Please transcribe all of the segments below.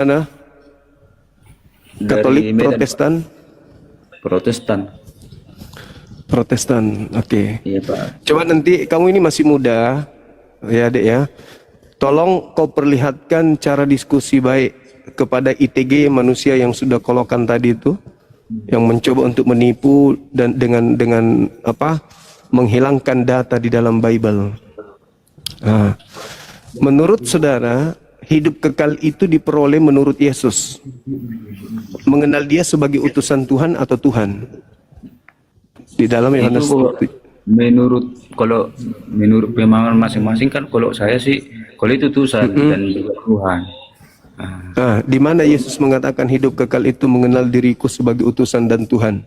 mana? Dari Katolik, Medan, Pak. Protestan? Protestan. Protestan, oke. Iya, Pak. Coba nanti, kamu ini masih muda, ya Dek ya. Tolong kau perlihatkan cara diskusi baik kepada ITG manusia yang sudah kolokan tadi itu, yang mencoba untuk menipu dan dengan apa? Menghilangkan data di dalam Bible. Nah, menurut saudara, hidup kekal itu diperoleh menurut Yesus. Mengenal dia sebagai utusan Tuhan atau Tuhan. Di dalam Yohanes Itu kalau menurut pemahaman masing-masing kan, kalau saya sih, kalau itu Tuhan dan juga Tuhan. Nah, di mana Yesus mengatakan hidup kekal itu mengenal diriku sebagai utusan dan Tuhan?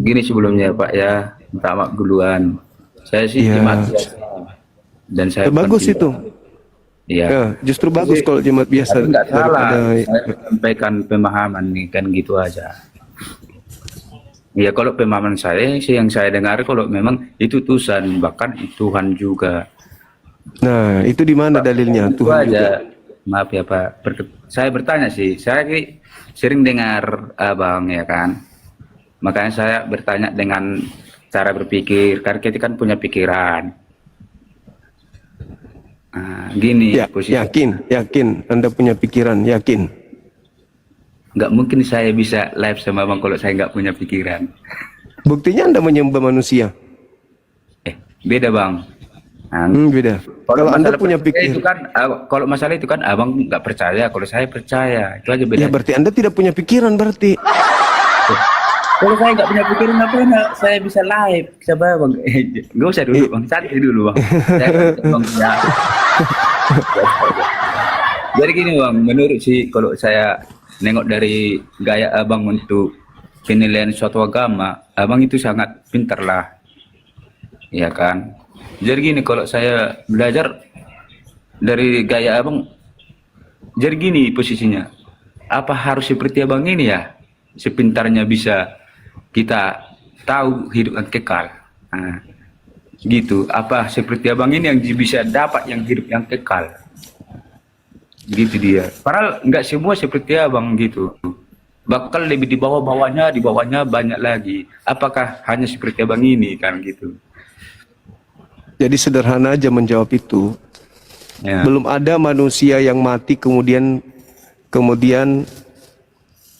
Gini sebelumnya Pak ya, minta maaf duluan. Saya sih Ya, jemaat biasa dan saya bagus itu. Iya. Ya, justru bagus kalau jemaat biasa Tapi nggak salah. daripada Saya sampaikan pemahaman nih kan gitu aja. Ya kalau pemahaman saya sih, yang saya dengar kalau memang itu Tuhan, bahkan Tuhan juga. Nah, itu di mana dalilnya Itu Tuhan juga? aja. Maaf ya Pak, saya bertanya sih, saya sering dengar Abang ya kan. Makanya saya bertanya dengan cara berpikir, karena kita kan punya pikiran. Nah, gini Ya, posisi. yakin Anda punya pikiran, yakin. Nggak mungkin saya bisa live sama Abang kalau saya nggak punya pikiran. Buktinya Anda menyembah manusia. Beda Bang. Nah, Beda. Kalau Anda masalah punya percaya itu pikir, kan, kalau masalah itu kan Abang nggak percaya, kalau saya percaya, itu aja ya bedanya. berarti Anda tidak punya pikiran berarti. Kalau saya nggak punya pikiran, apa saya bisa live coba Bang? Nggak usah dulu Bang, santai dulu Bang. Saya Bang ya. Jadi gini Bang, menurut sih kalau saya nengok dari gaya Abang untuk penilaian suatu agama, Abang itu sangat pintar lah, ya kan? Jadi gini, kalau saya belajar dari gaya Abang, jadi gini posisinya, apa harus seperti Abang ini ya, sepintarnya bisa kita tahu hidup yang kekal. Nah, gitu, apa seperti Abang ini yang bisa dapat yang hidup yang kekal, gitu dia. Padahal nggak semua seperti Abang gitu, bakal lebih di bawahnya banyak lagi. Apakah hanya seperti Abang ini kan gitu Jadi sederhana aja menjawab itu. ya. Belum ada manusia yang mati kemudian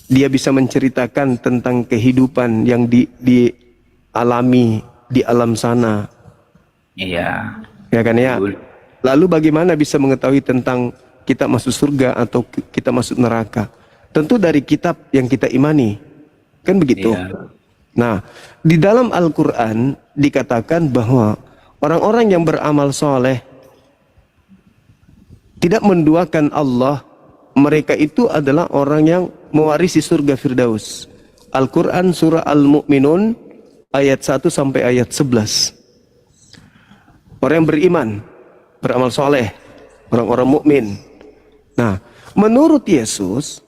dia bisa menceritakan tentang kehidupan yang dialami di alam sana. Iya, Ya kan ya? betul. Lalu bagaimana bisa mengetahui tentang kita masuk surga atau kita masuk neraka? Tentu dari kitab yang kita imani. Kan begitu? Iya. Nah, di dalam Al-Quran dikatakan bahwa orang-orang yang beramal soleh tidak menduakan Allah, mereka itu adalah orang yang mewarisi surga Firdaus. Al-Quran surah Al-Mu'minun ayat 1 sampai ayat 11. Orang yang beriman, beramal soleh, orang-orang mukmin. Nah, menurut Yesus,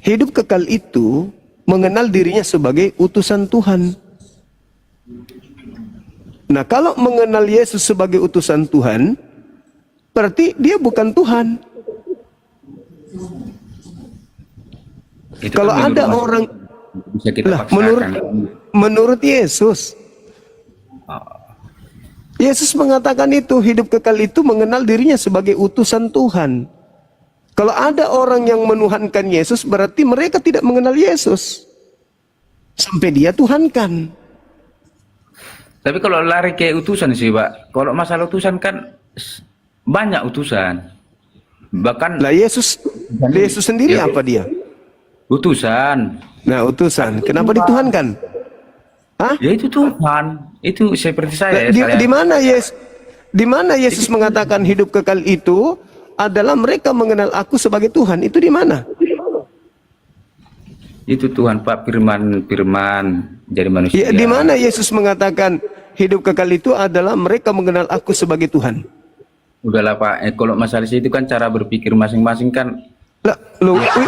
hidup kekal itu mengenal dirinya sebagai utusan Tuhan. Nah, kalau mengenal Yesus sebagai utusan Tuhan, berarti dia bukan Tuhan. Itu Kalau kan ada orang, bisa kita lah, paksakan. menurut Yesus, Yesus mengatakan itu, hidup kekal itu mengenal dirinya sebagai utusan Tuhan. Kalau ada orang yang menuhankan Yesus, berarti mereka tidak mengenal Yesus. Sampai dia tuhankan. Tapi kalau lari ke utusan sih Pak, kalau masalah utusan kan banyak utusan. Bahkan Lah Yesus sendiri Ya, apa dia? utusan. Nah, utusan. Kenapa dituhankan? Hah? Ya itu Tuhan. Itu seperti saya. Di mana Yesus mengatakan hidup kekal itu adalah mereka mengenal aku sebagai Tuhan? Itu di mana? Itu Tuhan Pak, firman jadi manusia. Ya, di mana Yesus mengatakan hidup kekal itu adalah mereka mengenal aku sebagai Tuhan? Udahlah Pak, kalau masalah itu kan cara berpikir masing-masing kan. Lah,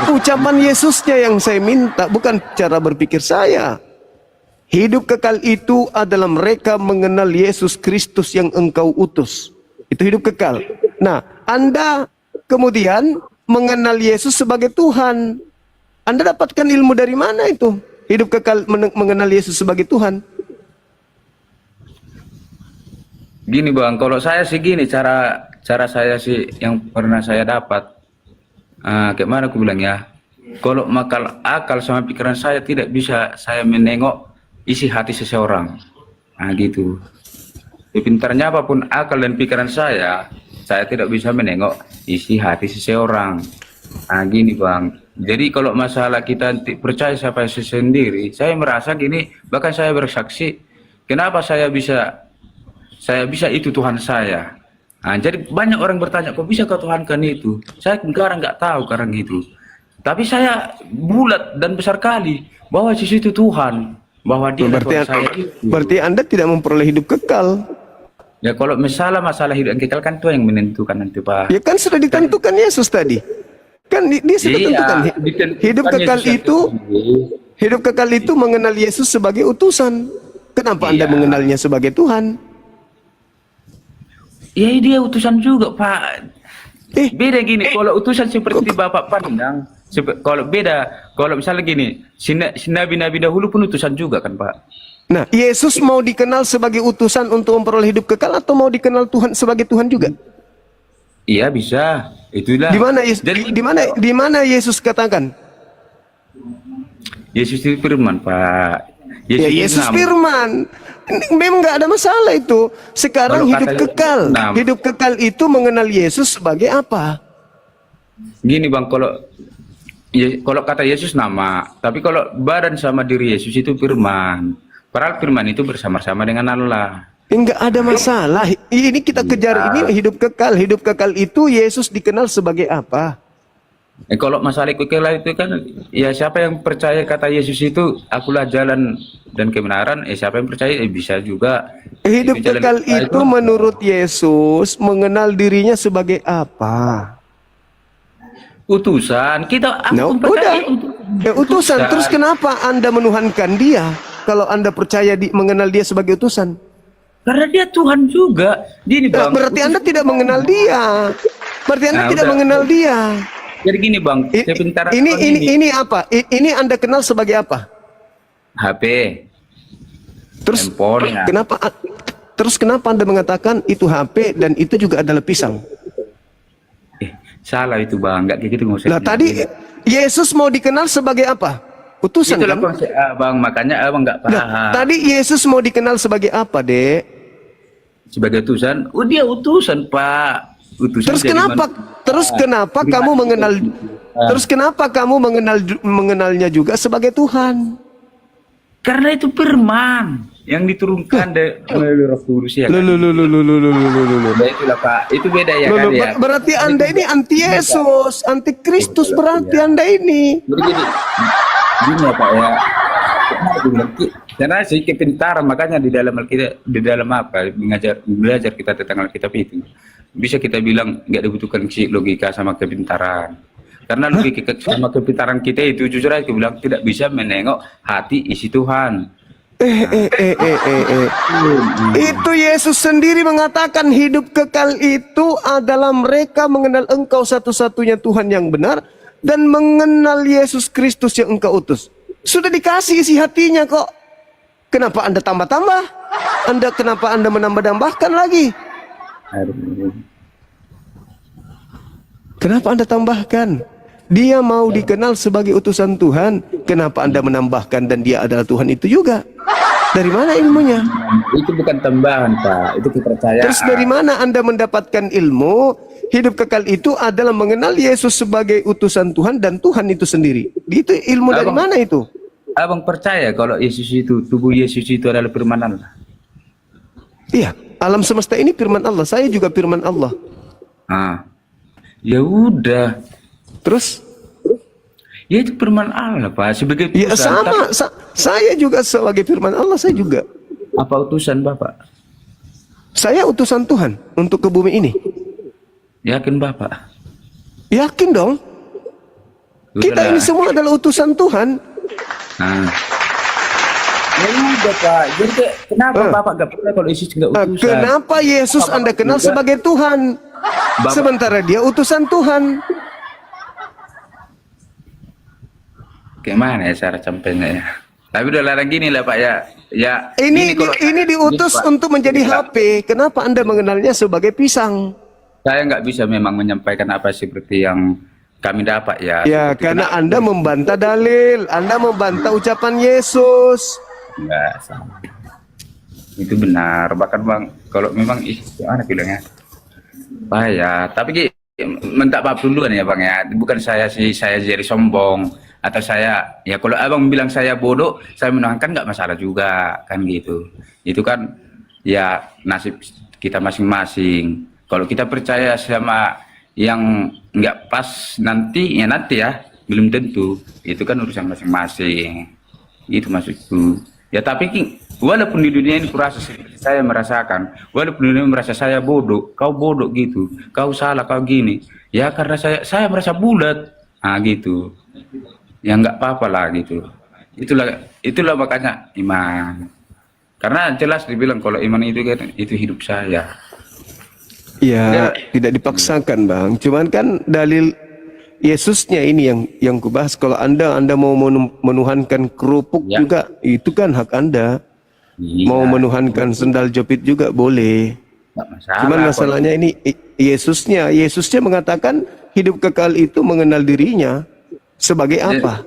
ucapan Yesusnya yang saya minta, bukan cara berpikir saya. Hidup kekal itu adalah mereka mengenal Yesus Kristus yang engkau utus. Itu hidup kekal. Nah, Anda kemudian mengenal Yesus sebagai Tuhan. Anda dapatkan ilmu dari mana itu? Hidup kekal mengenal Yesus sebagai Tuhan. Gini Bang, kalau saya sih gini, cara saya sih yang pernah saya dapat. Kayak mana aku bilang ya? Kalau akal sama pikiran saya tidak bisa saya menengok isi hati seseorang. Gitu. Pintarnya apapun akal dan pikiran saya tidak bisa menengok isi hati seseorang. Gini Bang. Jadi kalau masalah kita percaya siapa sendiri, saya merasa gini, bahkan saya bersaksi, kenapa saya bisa itu Tuhan saya. Jadi banyak orang bertanya, kok bisa kau Tuhankan itu? Saya sekarang nggak tahu sekarang itu. Tapi saya bulat dan besar kali bahwa Yesus itu Tuhan, bahwa Dia Tuhan saya itu. Berarti Anda tidak memperoleh hidup kekal. Ya kalau masalah hidup yang kekal kan Tuhan yang menentukan nanti Pak. Ya kan sudah ditentukan Yesus tadi. Kan dia sudah tentukan hidup kekal itu. Hidup kekal itu mengenal Yesus sebagai utusan. Kenapa Anda mengenalnya sebagai Tuhan? Ya dia utusan juga Pak. Beda gini, kalau utusan seperti Bapak pandang, kalau misalnya gini, si nabi-nabi dahulu pun utusan juga kan Pak. Nah, Yesus mau dikenal sebagai utusan untuk memperoleh hidup kekal atau mau dikenal Tuhan sebagai Tuhan juga? Iya bisa, itulah. Di mana Yesus katakan? Yesus itu firman Pak. Yesus firman. Memang nggak ada masalah itu. Sekarang hidup kekal itu mengenal Yesus sebagai apa? Gini Bang, kalau kata Yesus nama, tapi kalau badan sama diri Yesus itu firman. Padahal firman itu bersama-sama dengan Allah. Enggak ada masalah. Ini kita kejar ini hidup kekal. Hidup kekal itu Yesus dikenal sebagai apa? Kalau masalah kekal itu kan, ya siapa yang percaya kata Yesus itu, akulah jalan dan kebenaran. Siapa yang percaya bisa juga. Hidup kekal itu menurut Yesus mengenal dirinya sebagai apa? Utusan. Utusan. Terus kenapa Anda menuhankan Dia? Kalau Anda percaya mengenal Dia sebagai utusan? Karena Dia Tuhan juga. Gini Bang. Berarti Anda tidak mengenal Dia. Berarti Anda tidak mengenal Dia. Jadi gini Bang, ini apa? Ini Anda kenal sebagai apa? HP. Terus handphone, ya. Kenapa Anda mengatakan itu HP dan itu juga adalah pisang? Salah itu Bang, nggak kayak gitu maksudnya. Nah, tadi Yesus mau dikenal sebagai apa? Utusan. Itulah kan? konsep Abang, makanya Abang nggak paham. Nah, tadi Yesus mau dikenal sebagai apa, Dek? Sebagai utusan? Dia utusan, Pak. Utusan. Terus kenapa kamu mengenal? Terus kenapa kamu mengenalnya juga sebagai Tuhan? Karena itu firman yang diturunkan melalui Roh Kudus ya. Itulah Pak, itu beda ya kan ya. Berarti Anda ini anti Yesus, anti Kristus berarti Anda ini. Gini ya Pak ya. Karena sih kepintaran, makanya di dalam Alkitab, di dalam apa belajar kita tentang Alkitab itu bisa kita bilang nggak dibutuhkan logika sama kepintaran. Karena logika sama kepintaran kita itu jujur aja bilang tidak bisa menengok hati isi Tuhan. Itu Yesus sendiri mengatakan hidup kekal itu adalah mereka mengenal Engkau satu-satunya Tuhan yang benar dan mengenal Yesus Kristus yang Engkau utus. Sudah dikasih isi hatinya kok. Kenapa Anda tambah-tambah? Kenapa Anda menambah-tambahkan lagi? Kenapa Anda tambahkan? Dia mau dikenal sebagai utusan Tuhan. Kenapa Anda menambahkan dan dia adalah Tuhan itu juga? Dari mana ilmunya? Itu bukan tambahan Pak, itu kepercayaan. Terus dari mana Anda mendapatkan ilmu? Hidup kekal itu adalah mengenal Yesus sebagai utusan Tuhan dan Tuhan itu sendiri. Itu ilmu dari mana itu? Abang percaya kalau Yesus itu, tubuh Yesus itu adalah firman Allah? Iya, alam semesta ini firman Allah. Saya juga firman Allah. Ya udah. Terus? Ya itu firman Allah Pak. Sebagai utusan. Ya sama. Saya juga sebagai firman Allah. Saya juga. Apa utusan Bapak? Saya utusan Tuhan untuk ke bumi ini. Yakin Bapak? Yakin dong. Kita ini semua adalah utusan Tuhan. Ya udah Pak. Jadi kenapa Bapak gak percaya kalau Yesus nggak utusan? Kenapa Yesus Anda kenal sebagai Tuhan? Sementara dia utusan Tuhan. gimana ya cara sampainya ya. Tapi udah larang gini lah Pak ya. Ya Ini kalau ini diutus Pak, untuk menjadi Pak, HP. Kenapa Anda mengenalnya sebagai pisang? saya nggak bisa memang menyampaikan apa seperti yang kami dapat ya. Ya, Seperti karena kenapa? Anda membantah dalil, Anda membantah ucapan Yesus. Enggak sama. Itu benar. Bahkan Bang, kalau memang itu mana bilangnya? Bahaya. Tapi Ki, minta maaf duluan ya Bang ya. Bukan saya jadi sombong atau saya ya kalau Abang bilang saya bodoh, saya menuhankan nggak masalah juga kan gitu. Itu kan ya nasib kita masing-masing. Kalau kita percaya sama yang nggak pas nanti ya belum tentu. Itu kan urusan masing-masing. Itu maksudku. Ya tapi Ki, walaupun di dunia ini kurasa saya merasakan, walaupun di dunia merasa saya bodoh, kau bodoh gitu, kau salah, kau gini. Ya karena saya merasa bulat, gitu. Ya nggak apa-apa lah gitu. Itulah makanya iman. Karena jelas dibilang kalau iman itu kan itu hidup saya. Ya, tidak dipaksakan, Bang. Cuman kan dalil Yesusnya ini yang kubahas. Kalau Anda mau menuhankan kerupuk Ya. juga, itu kan hak Anda. Iya, Mau menuhankan sendal jepit juga boleh. nggak masalah. Cuman masalahnya ini Yesusnya mengatakan hidup kekal itu mengenal dirinya sebagai apa?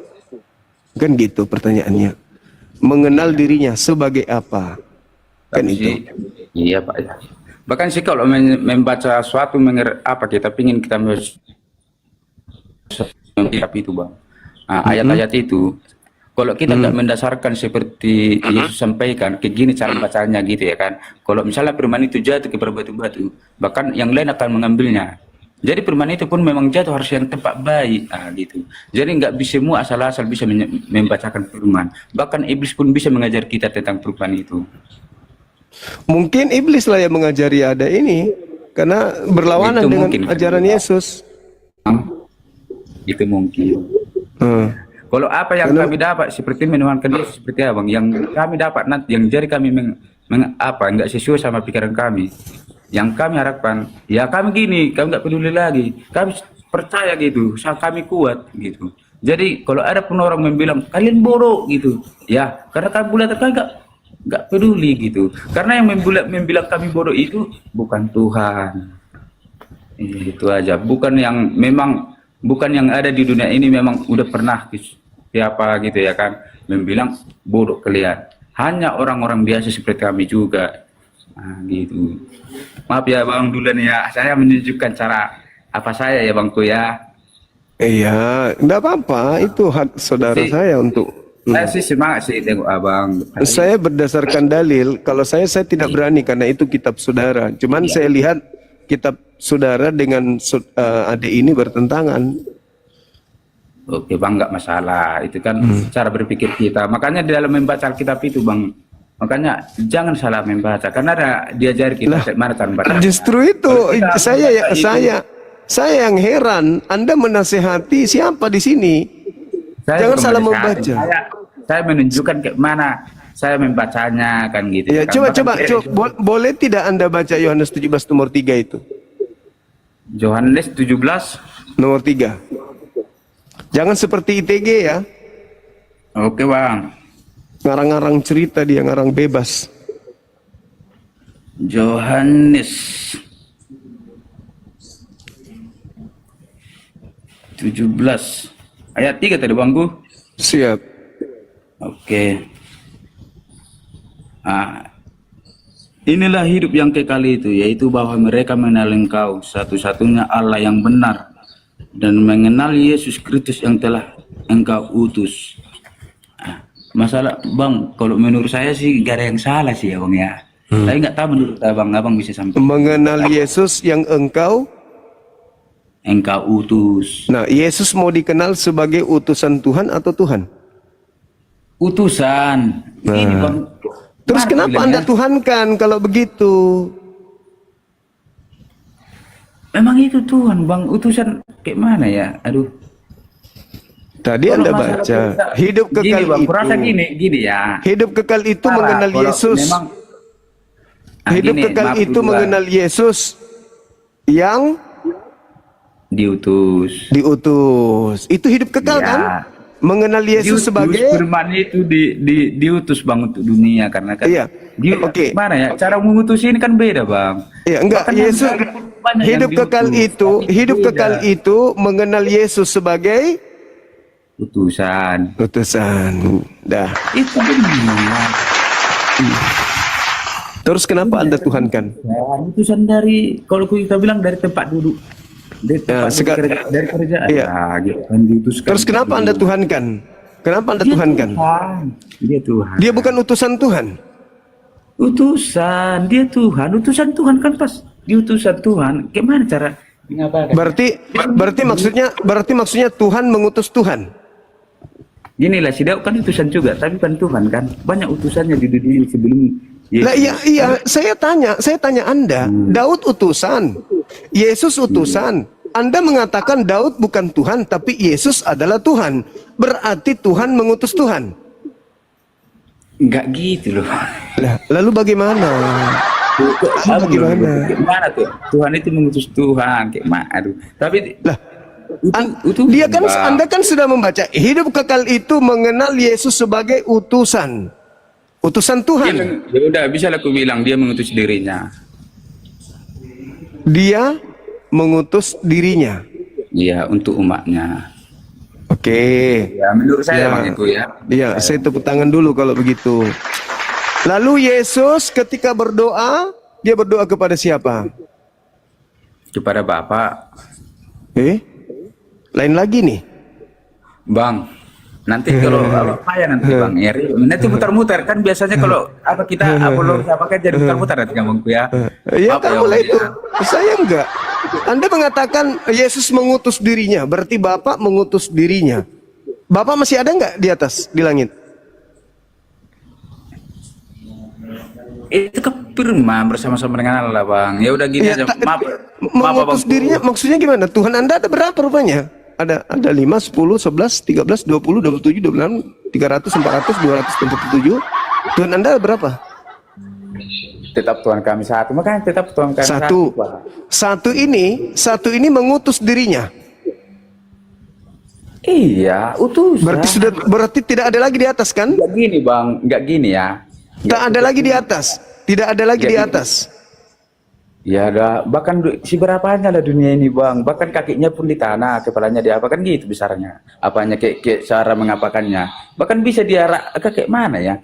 Kan gitu pertanyaannya. Mengenal dirinya sebagai apa? Kan Tapi itu. sih, iya Pak ya. Bahkan sih kalau membaca suatu apa kita pingin kita tapi itu Bang. Ayat-ayat itu kalau kita nggak mendasarkan seperti Yesus sampaikan, kayak gini cara bacanya gitu ya kan. Kalau misalnya firman itu jatuh ke batu-batu, bahkan yang lain akan mengambilnya. Jadi firman itu pun memang jatuh harus yang tempat baik, gitu. Jadi nggak bisa semua asal-asal bisa membacakan firman. Bahkan iblis pun bisa mengajar kita tentang firman itu. Mungkin iblis lah yang mengajari ada ini karena berlawanan Itu dengan mungkin. ajaran Yesus. Itu mungkin. Hmm. Kalau apa yang kami dapat seperti menuhankan Yesus seperti Abang, yang kami dapat nanti, yang jadi kami nggak sesuai sama pikiran kami, yang kami harapkan, ya kami gini, kami nggak peduli lagi, kami percaya gitu, kami kuat gitu. Jadi kalau ada pun orang membilang kalian bodoh gitu, ya karena kami bulat kan nggak peduli gitu, karena yang membilang kami bodoh itu bukan Tuhan, itu aja, bukan yang ada di dunia ini memang udah pernah siapa gitu ya kan membilang bodoh kalian, hanya orang-orang biasa seperti kami juga, gitu. Maaf ya Bang duluan ya, saya menunjukkan cara apa saya ya Bangku ya. Iya, enggak apa-apa, itu hak saudara saya untuk Saya sih semangat sih tengok Abang. saya berdasarkan dalil. Kalau saya tidak berani karena itu kitab saudara. Cuman saya lihat kitab saudara dengan adik ini bertentangan. Oke Bang, nggak masalah. Itu kan cara berpikir kita. Makanya di dalam membaca Alkitab itu Bang, makanya jangan salah membaca. Karena ada diajari kita bagaimana cara membaca. Justru itu saya yang heran. Anda menasehati siapa di sini? Jangan salah membaca. Saya menunjukkan ke mana saya membacanya kan gitu. Ya, kan. coba boleh tidak Anda baca Yohanes 17 nomor 3 itu? Yohanes 17 nomor 3. Jangan seperti ITG ya. Oke Bang. Ngarang-ngarang cerita dia, ngarang bebas. Yohanes 17 ayat 3 tadi Bangku. Siap. Oke. Inilah hidup yang kekal itu, yaitu bahwa mereka mengenal Engkau satu-satunya Allah yang benar dan mengenal Yesus Kristus yang telah Engkau utus. Masalah Bang, kalau menurut saya sih gak ada yang salah sih ya Bang ya. Tapi nggak tahu menurut Abang bisa sampai Mengenal Yesus yang engkau utus. Nah, Yesus mau dikenal sebagai utusan Tuhan atau Tuhan? Utusan. Ini Bang. Terus kenapa Anda tuhankan kalau begitu? Memang itu Tuhan Bang, utusan kayak mana ya? Aduh. Tadi Kalau Anda masalah baca, kita, hidup kekal gini, Bang, itu. kurasa gini ya. Hidup kekal itu mengenal Kalau Yesus. memang, Hidup gini, kekal maaf itu dulu, mengenal Yesus yang diutus. diutus. Itu hidup kekal Ya. kan? Mengenal Yesus sebagai firman itu diutus Bang untuk dunia karena kan Iya. dia Oke. mana ya cara mengutus ini kan beda Bang. Ya, enggak, Bahkan Yesus yang banyak yang hidup kekal diutus, itu, tapi hidup beda. kekal itu mengenal Yesus sebagai Utusan. utusan. Dah. Itu benar. Terus kenapa Anda tuhankan? Utusan dari kalau kita bilang dari tempat duduk. Dari Ya, tempat dari kerjaan. Iya. Nah, gitu kan diutuskan. Terus kenapa Anda tuhankan? Kenapa Anda tuhankan? Tuhan. Dia Tuhan. Dia bukan utusan Tuhan. Utusan, dia Tuhan, utusan Tuhan kan pas diutusan Tuhan. Gimana cara mengabarkan? Berarti maksudnya Tuhan mengutus Tuhan. Gini lah, si Daud kan utusan juga, tapi kan Tuhan kan banyak utusannya di dunia ini sebelum Yesus. Lah iya, saya tanya Anda, Daud utusan, Yesus utusan. Anda mengatakan Daud bukan Tuhan, tapi Yesus adalah Tuhan. Berarti Tuhan mengutus Tuhan. Enggak gitu loh. Lah, lalu bagaimana? Bagaimana? Gimana tuh? Tuhan itu mengutus Tuhan, kayak mana? Aduh. Tapi Lah, dia kan Anda kan sudah membaca hidup kekal itu mengenal Yesus sebagai utusan. Utusan Tuhan. ya udah bisa lah aku bilang dia mengutus dirinya. Dia mengutus dirinya. Iya, untuk umatnya. Oke. Ya, menurut saya Ya. Bang itu ya. Iya, saya tepuk tangan dulu kalau begitu. Lalu Yesus ketika berdoa, dia berdoa kepada siapa? Kepada Bapak. Lain lagi nih. Bang, nanti kalau apa ya nanti Bang Eri, nanti muter-muter kan biasanya kalau apa kita apologi apa kan jadi muter-muter nanti ngomongku ya. Ya Apa kamu ya, lah Bang, itu. ya? Saya enggak. Anda mengatakan Yesus mengutus dirinya, berarti Bapak mengutus dirinya. Bapak masih ada enggak di atas, di langit? Itu kefirman bersama-sama dengan Allah Bang. Ya udah gini Ya, aja. Maaf. mengutus Bang. dirinya maksudnya gimana? Tuhan Anda ada berapa rupanya? Ada 5, 10, 11, 13, 20, 27, 26, 300, 400, 247. Tuhan Anda ada berapa? Tetap Tuhan kami satu. Makanya tetap Tuhan kami Satu. Bang. Satu ini mengutus dirinya. Iya, utus. Berarti tidak ada lagi di atas kan? Enggak gini Bang, enggak gini ya. Tak ada lagi di atas. Tidak ada lagi Ya, di gitu. atas. Ya ada, bahkan seberapanya lah dunia ini Bang. Bahkan kakinya pun di tanah, kepalanya di apa kan gitu besarnya. Apanya kayak cara mengapakannya. Bahkan bisa diarah kayak mana ya?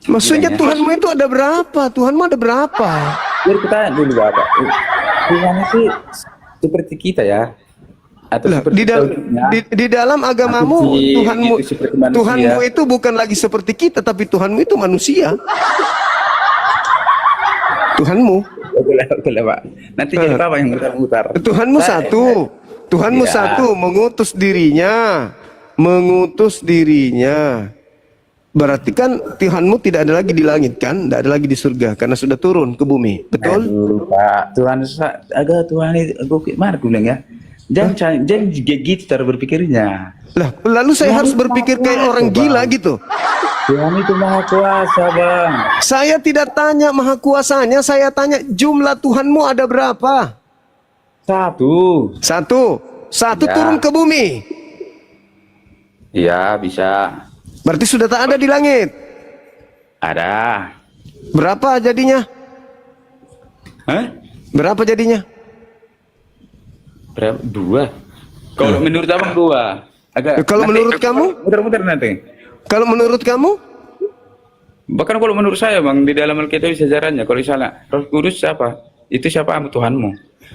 Maksudnya Kiranya. Tuhanmu itu ada berapa? Tuhanmu ada berapa? Biar kita dulu Bapak. Tuhan itu seperti kita ya. Atau Lah, seperti di dalam agamamu Seperti Tuhanmu itu, seperti manusia. Tuhanmu itu bukan lagi seperti kita, tapi Tuhanmu itu manusia. Tuhanmu, Oke, Pak. Nanti jadi apa yang mutar-mutar? Tuhanmu satu. Tuhanmu Ya. satu, mengutus dirinya. Mengutus dirinya. Berarti kan Tuhanmu tidak ada lagi di langit kan? Tidak ada lagi di surga karena sudah turun ke bumi. Betul? Aduh, Pak. Agak Tuhan itu gimana aku bilang ya? Jangan gitu cara berpikirnya. Lah, lalu saya harus berpikir kayak orang gila gitu. Tuhan itu maha kuasa, Bang. Saya tidak tanya maha kuasanya, saya tanya jumlah Tuhanmu ada berapa? Satu. Satu Ya. turun ke bumi. Iya, bisa. Berarti sudah tak ada di langit. Ada. Berapa jadinya? Hah? Berapa jadinya? Berapa? Dua. Kalau menurut Abang dua. Agak. Kalau menurut kamu? Muter-muter nanti. Kalau menurut kamu? Bahkan kalau menurut saya, Bang, di dalam Alkitab sejarahnya, kalau misalnya Roh Kudus siapa? Itu siapa? Tuhanmu.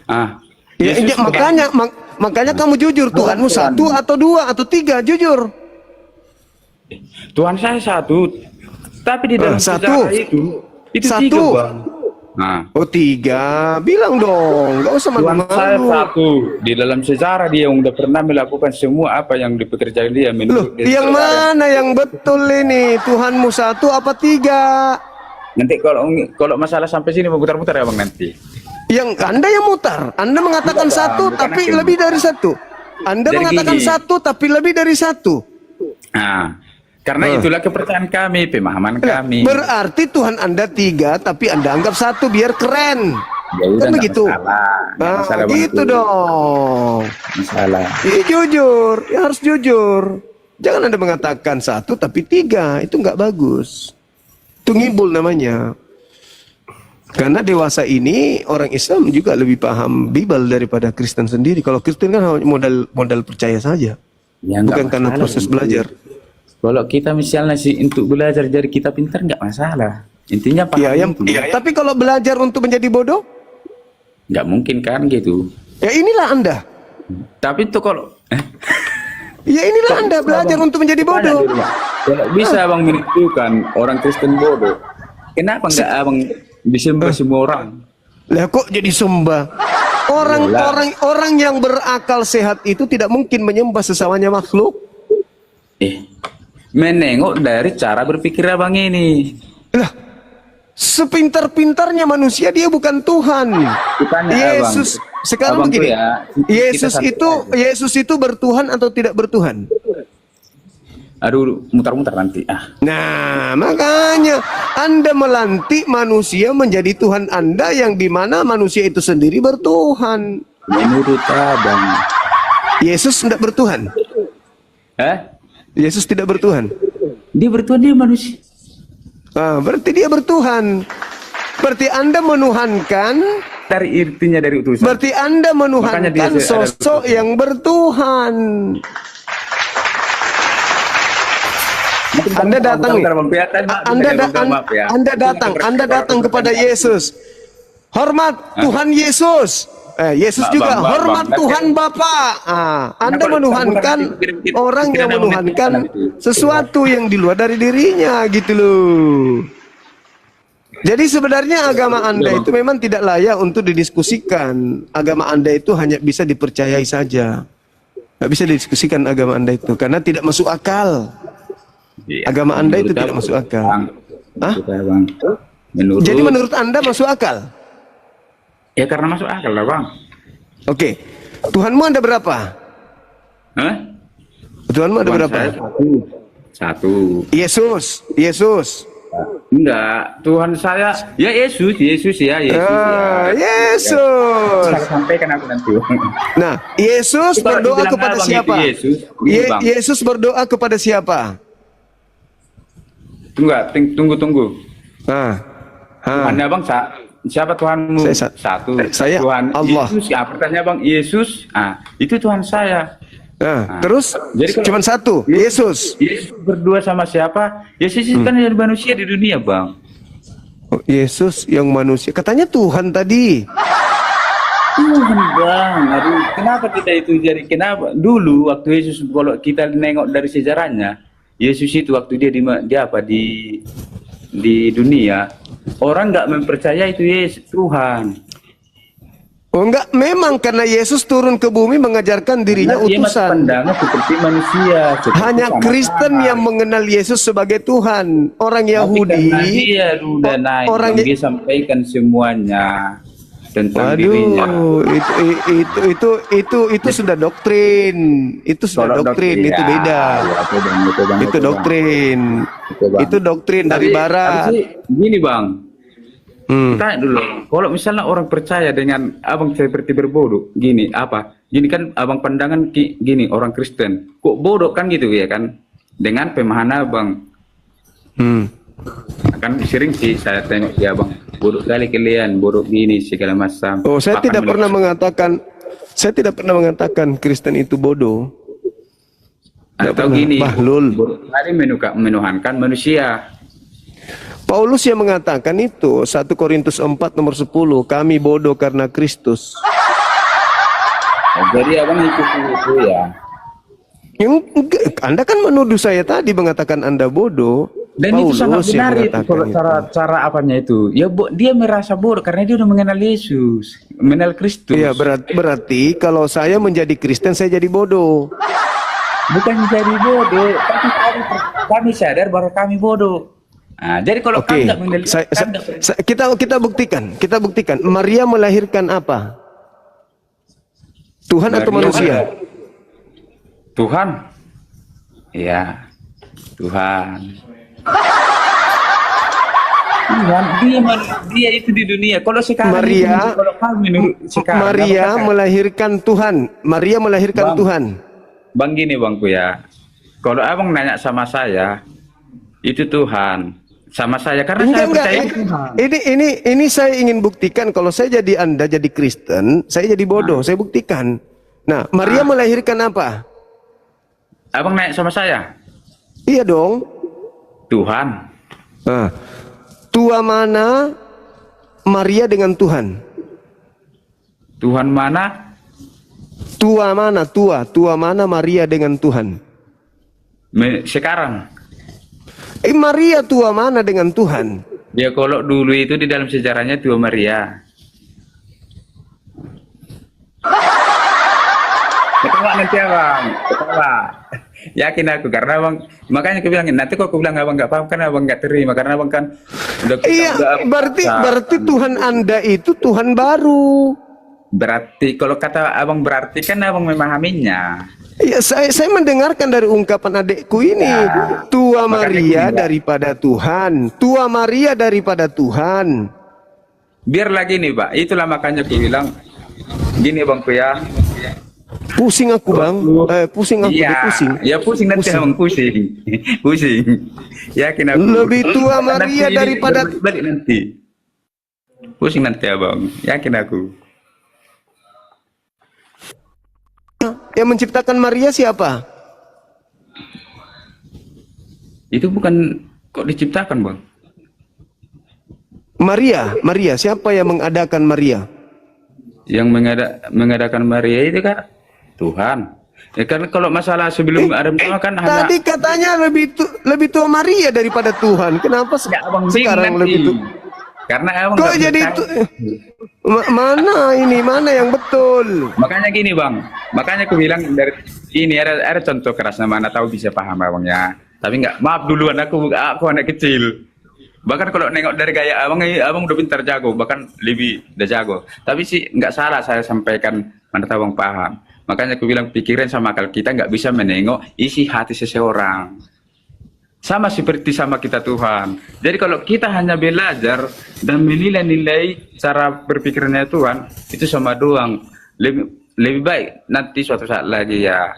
Ah. Ya, Yesus makanya kamu jujur. Tuhanmu satu atau dua atau tiga, jujur. Tuhan saya satu. Tapi di dalam satu. sejarah itu Satu. tiga, Bang. Nah, Oh tiga, bilang dong. Gak usah Tuhan saya malu-malu. satu. Di dalam sejarah dia yang udah pernah melakukan semua apa yang dipekerjakan dia. Loh, menurut dia yang sejarah. mana yang betul ini? Tuhanmu satu apa tiga? Nanti kalau masalah sampai sini memutar-mutar ya, Bang, nanti. Yang Anda yang mutar. Anda mengatakan Tidak, Bang, satu bukan tapi aku. lebih dari satu. Anda Jadi mengatakan gini. satu tapi lebih dari satu. Nah, karena itulah kepercayaan kami, pemahaman kami. Berarti Tuhan Anda tiga tapi Anda anggap satu biar keren. Ya udah, Kan nggak begitu. masalah. Nggak Nah, masalah, Bang. gitu dong. Masalah. Jujur, ya harus jujur. Jangan Anda mengatakan satu tapi tiga, itu nggak bagus. Itu ngibul namanya. Karena dewasa ini orang Islam juga lebih paham Bible daripada Kristen sendiri. Kalau Kristen kan hanya modal percaya saja, Ya, bukan nggak karena masalah proses gitu. belajar. Kalau kita misalnya sih untuk belajar jadi kita pintar nggak masalah. Intinya paham Iya, itu. tapi kalau belajar untuk menjadi bodoh, Nggak mungkin kan gitu. ya inilah Anda. Tapi itu kalau Ya inilah Anda belajar untuk menjadi bodoh. kalau bisa abang menentukan orang Kristen bodoh, kenapa nggak abang disembah semua orang? Lah kok jadi sembah? Orang yang berakal sehat itu tidak mungkin menyembah sesamanya makhluk. Menengok dari cara berpikir abang ini. Lah, sepintar-pintarnya manusia dia bukan Tuhan. Kutanya Yesus abang, sekarang abang tuh begini. ya, kita Yesus itu bertuhan atau tidak bertuhan? Aduh, mutar-mutar nanti. Nah, makanya Anda melantik manusia menjadi Tuhan Anda yang dimana manusia itu sendiri bertuhan. Menurut abang, Yesus tidak bertuhan. Yesus tidak bertuhan. dia bertuhan, dia manusia. Ah, berarti dia bertuhan. Berarti Anda menuhankan. Dari artinya dari utusan. Berarti Anda Makanya dia menuhankan ada sosok utusan. yang bertuhan. Anda datang nih. Anda datang kepada Yesus. Hormat Tuhan Yesus. Yesus juga hormat Tuhan Bapa. Anda menuhankan orang yang menuhankan sesuatu yang di luar dari dirinya gitu loh. Jadi sebenarnya agama Anda itu memang tidak layak untuk didiskusikan. Agama Anda itu hanya bisa dipercayai saja. Nggak bisa didiskusikan agama Anda itu karena tidak masuk akal. Agama Anda itu tidak masuk akal. Jadi menurut Anda masuk akal? Ya karena masuk akal lah bang. Oke. Tuhanmu ada berapa? Tuhanmu ada berapa? Satu. Yesus. Enggak, Tuhan saya ya Yesus ya. Yesus. Saya sampaikan aku nanti. Nah, Yesus berdoa kepada siapa? Yesus berdoa kepada siapa? Tunggu. Tuhan abang siapa Tuhanmu? Satu. Saya Tuhan Allah. Yesus. Pertanyaan bang Yesus. Itu Tuhan saya. Terus jadi cuma satu, Yesus. Yesus berdua sama siapa? Yesus itu kan dari manusia di dunia bang. Oh, Yesus yang manusia. Katanya Tuhan tadi. Tuhan bang. Aduh, kenapa kita itu jadi kenapa? Dulu waktu Yesus kalau kita nengok dari sejarahnya, Yesus itu waktu dia di dunia, orang nggak mempercaya itu Yesus Tuhan. Oh enggak, memang karena Yesus turun ke bumi mengajarkan dirinya utusan. Dia seperti manusia. Hanya Kristen yang mengenal Yesus sebagai Tuhan. Orang Yahudi, dia udah naik, dia sampaikan semuanya tentang dirinya. Itu sudah doktrin. Itu sudah doktrin, itu beda. Itu doktrin. Itu doktrin dari Barat. Gini bang. Tanya dulu, kalau misalnya orang percaya dengan abang seperti berbodoh, gini kan abang pandangan gini orang Kristen, kok bodoh kan gitu ya kan? Dengan pemahaman abang, kan sering sih saya tengok ya abang, bodoh kali kalian, bodoh gini segala macam. Oh, saya tidak pernah mengatakan Kristen itu bodoh. Atau gini, Bahlul. bodoh kali menuhankan manusia. Paulus yang mengatakan itu 1 Korintus 4 nomor 10, kami bodoh karena Kristus. Jadi abang ikut itu ya. Anda kan menuduh saya tadi mengatakan Anda bodoh. Dan Paulus itu sangat benar itu kalau itu. cara apanya itu. Ya dia merasa bodoh karena dia udah mengenal Yesus, mengenal Kristus. Iya, berarti kalau saya menjadi Kristen saya jadi bodoh. Bukan jadi bodoh, tapi kami sadar bahwa kami bodoh. Jadi kalau kami nggak mengenal, kita buktikan. Maria melahirkan apa? Tuhan atau manusia? Tuhan. Ya, Tuhan. Dia itu di dunia. Kalau sekarang Maria melahirkan Tuhan. Maria melahirkan Tuhan. Bang gini bangku ya. kalau abang nanya sama saya, itu Tuhan. Sama saya karena saya percaya itu Tuhan. Ini saya ingin buktikan kalau saya jadi Anda jadi Kristen, saya jadi bodoh. Saya buktikan. Nah, Maria melahirkan apa? Abang nanya sama saya, Iya dong. Tuhan. Nah, tua mana Maria dengan Tuhan? Tuhan mana? Tua mana? Tua mana Maria dengan Tuhan? Sekarang. Maria tua mana dengan Tuhan? Ya kalau dulu itu di dalam sejarahnya Tua Maria. Ketawa nanti abang, ketawa. Yakin aku karena abang, makanya aku bilang nanti kok aku bilang abang nggak paham kan abang nggak terima karena abang kan udah. Iya, berarti Tuhan Anda itu Tuhan baru. Berarti kalau kata abang berarti kan abang memahaminya. Iya, saya mendengarkan dari ungkapan adikku ini, tua Maria daripada Tuhan, tua Maria daripada Tuhan. Biar lagi nih Pak, itulah makanya aku bilang gini bang ya. Pusing aku bang, pusing aku, Iya, pusing. ya pusing nanti abang pusing, pusing. Yakin aku. Lebih tua Maria nanti daripada balik nanti. Pusing nanti abang, yakin aku. yang menciptakan Maria siapa? Itu bukan kok diciptakan bang? Maria, siapa yang mengadakan Maria? Yang mengadakan Maria itu kan Tuhan. Ya kan kalau masalah sebelum Adam sama kan hanya. Tadi katanya lebih tua Maria daripada Tuhan. Kenapa Ya, abang sekarang nanti. lebih tua? Karena abang Kok nggak jadi percaya. itu? Mana yang betul? Makanya gini bang, makanya aku bilang dari ini ada contoh kerasnya mana tahu bisa paham abangnya. Tapi nggak, maaf duluan aku anak kecil. Bahkan kalau nengok dari gaya abang udah pintar jago, bahkan lebih udah jago. Tapi sih nggak salah saya sampaikan mana tahu abang paham. Makanya aku bilang pikiran sama akal kita nggak bisa menengok isi hati seseorang. Sama seperti sama kita Tuhan. Jadi kalau kita hanya belajar dan menilai-nilai cara berpikirnya Tuhan, itu sama doang. Lebih baik nanti suatu saat lagi ya,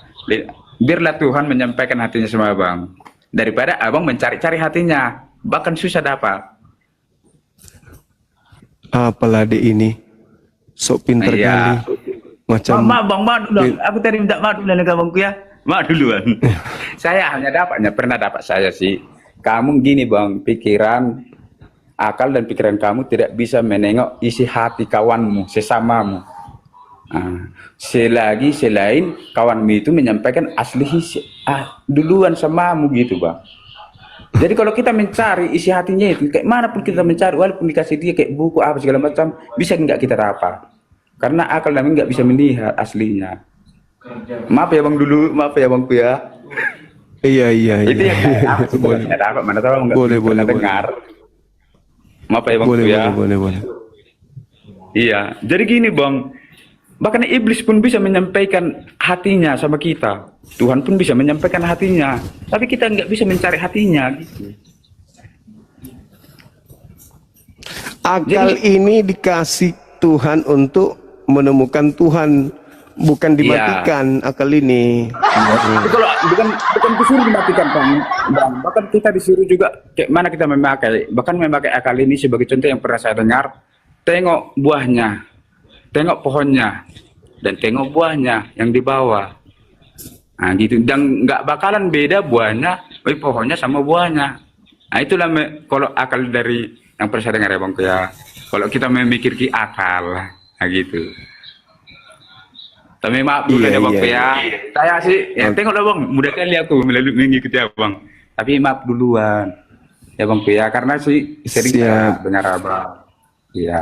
biarlah Tuhan menyampaikan hatinya sama abang. Daripada abang mencari-cari hatinya, bahkan susah dapat. Apalah dek ini, sok pinter Iya. kali. Macam Maaf bang, maaf dulu. Aku tadi minta maaf dulu dengan abangku ya. Maaf duluan. Saya hanya pernah dapat saya sih. Kamu gini bang, pikiran, akal dan pikiran kamu tidak bisa menengok isi hati kawanmu, sesamamu. Selagi selain kawanmu itu menyampaikan asli duluan samamu gitu bang. Jadi kalau kita mencari isi hatinya itu, kayak mana pun kita mencari, walaupun dikasih dia kayak buku apa segala macam, bisa nggak kita dapat? Karena akal kami nggak bisa melihat aslinya. Maaf ya bang dulu, maaf ya bangku ya. Iya. Itu yang aku sebenarnya dapat, mana tahu nggak Boleh. dengar. Maaf ya bangku ya. Boleh. Iya, jadi gini bang, bahkan iblis pun bisa menyampaikan hatinya sama kita. Tuhan pun bisa menyampaikan hatinya, tapi kita nggak bisa mencari hatinya. Gitu. Akal ini dikasih Tuhan untuk menemukan Tuhan, bukan dimatikan akal ini. Itu kalau bukan disuruh dimatikan bang, bahkan kita disuruh juga kayak mana kita memakai, bahkan memakai akal ini sebagai contoh yang pernah saya dengar. Tengok buahnya, tengok pohonnya, dan tengok buahnya yang di bawah. Nah gitu, dan nggak bakalan beda buahnya, pohonnya sama buahnya. Nah itulah kalau akal dari yang pernah saya dengar ya bang ya. Kalau kita memikirkan akal, nah gitu. Tapi maaf dulu ya bang ya. Saya sih, ya tengoklah bang, mudah kali aku melalui mengikuti abang. Tapi maaf duluan, ya bang ya, karena sih sering dengar abang. Iya.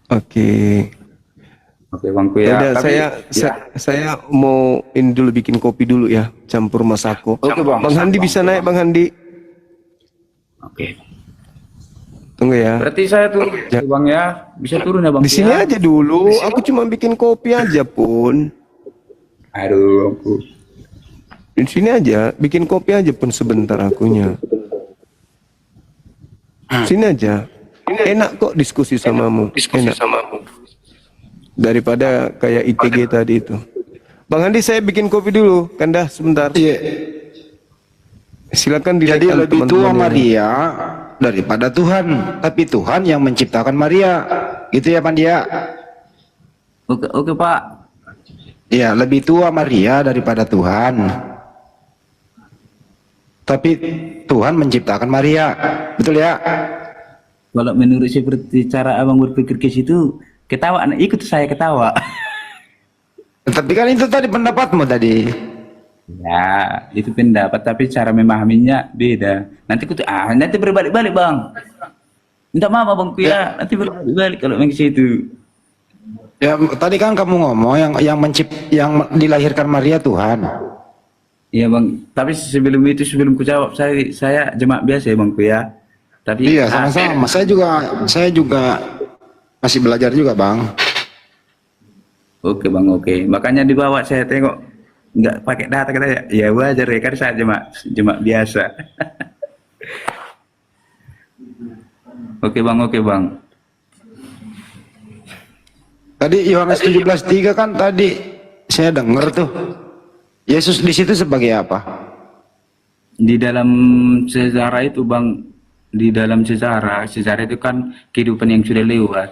Oke. Oke bangku ya. Udah, tapi, saya mau ini dulu bikin kopi dulu ya, campur masako. Oke, Bang. Bang Handi bisa naik Bang Handi. Oke. Tunggu ya. Berarti saya turun ya. Bang ya, bisa turun ya bang. Di sini aja dulu. Aku cuma bikin kopi aja pun. Aduh, aku. Di sini aja, bikin kopi aja pun sebentar akunya. Sini aja. Enak kok diskusi samamu. Enak. Daripada kayak ITG tadi itu. Bang Andi, saya bikin kopi dulu. Kan dah sebentar. Iya. Silakan Jadi dinaikkan lebih tua teman-teman yang- Maria daripada Tuhan, tapi Tuhan yang menciptakan Maria. Gitu ya Pandia? Oke, oke Pak. Iya, lebih tua Maria daripada Tuhan. Tapi Tuhan menciptakan Maria. Betul ya? Kalau menurut seperti cara abang berpikir ke situ, ketawa, ikut saya ketawa. Tapi kan itu tadi pendapatmu tadi. Ya, itu pendapat, tapi cara memahaminya beda. Nanti berbalik-balik bang. Minta maaf abangku ya, nanti berbalik-balik kalau ke situ. Ya, tadi kan kamu ngomong yang dilahirkan Maria Tuhan. Iya bang, tapi sebelum ku jawab, saya jemaat biasa ya bangku ya. Tapi Iya, sama-sama. Saya juga masih belajar juga, Bang. Oke bang, oke. Makanya dibawa saya tengok nggak pakai data kata ya wajar ya kan saya jemaat biasa. Oke bang. Tadi Yohanes 17:3 kan tadi saya dengar tuh. Yesus di situ sebagai apa? Di dalam sejarah itu bang, di dalam sejarah itu kan kehidupan yang sudah lewat.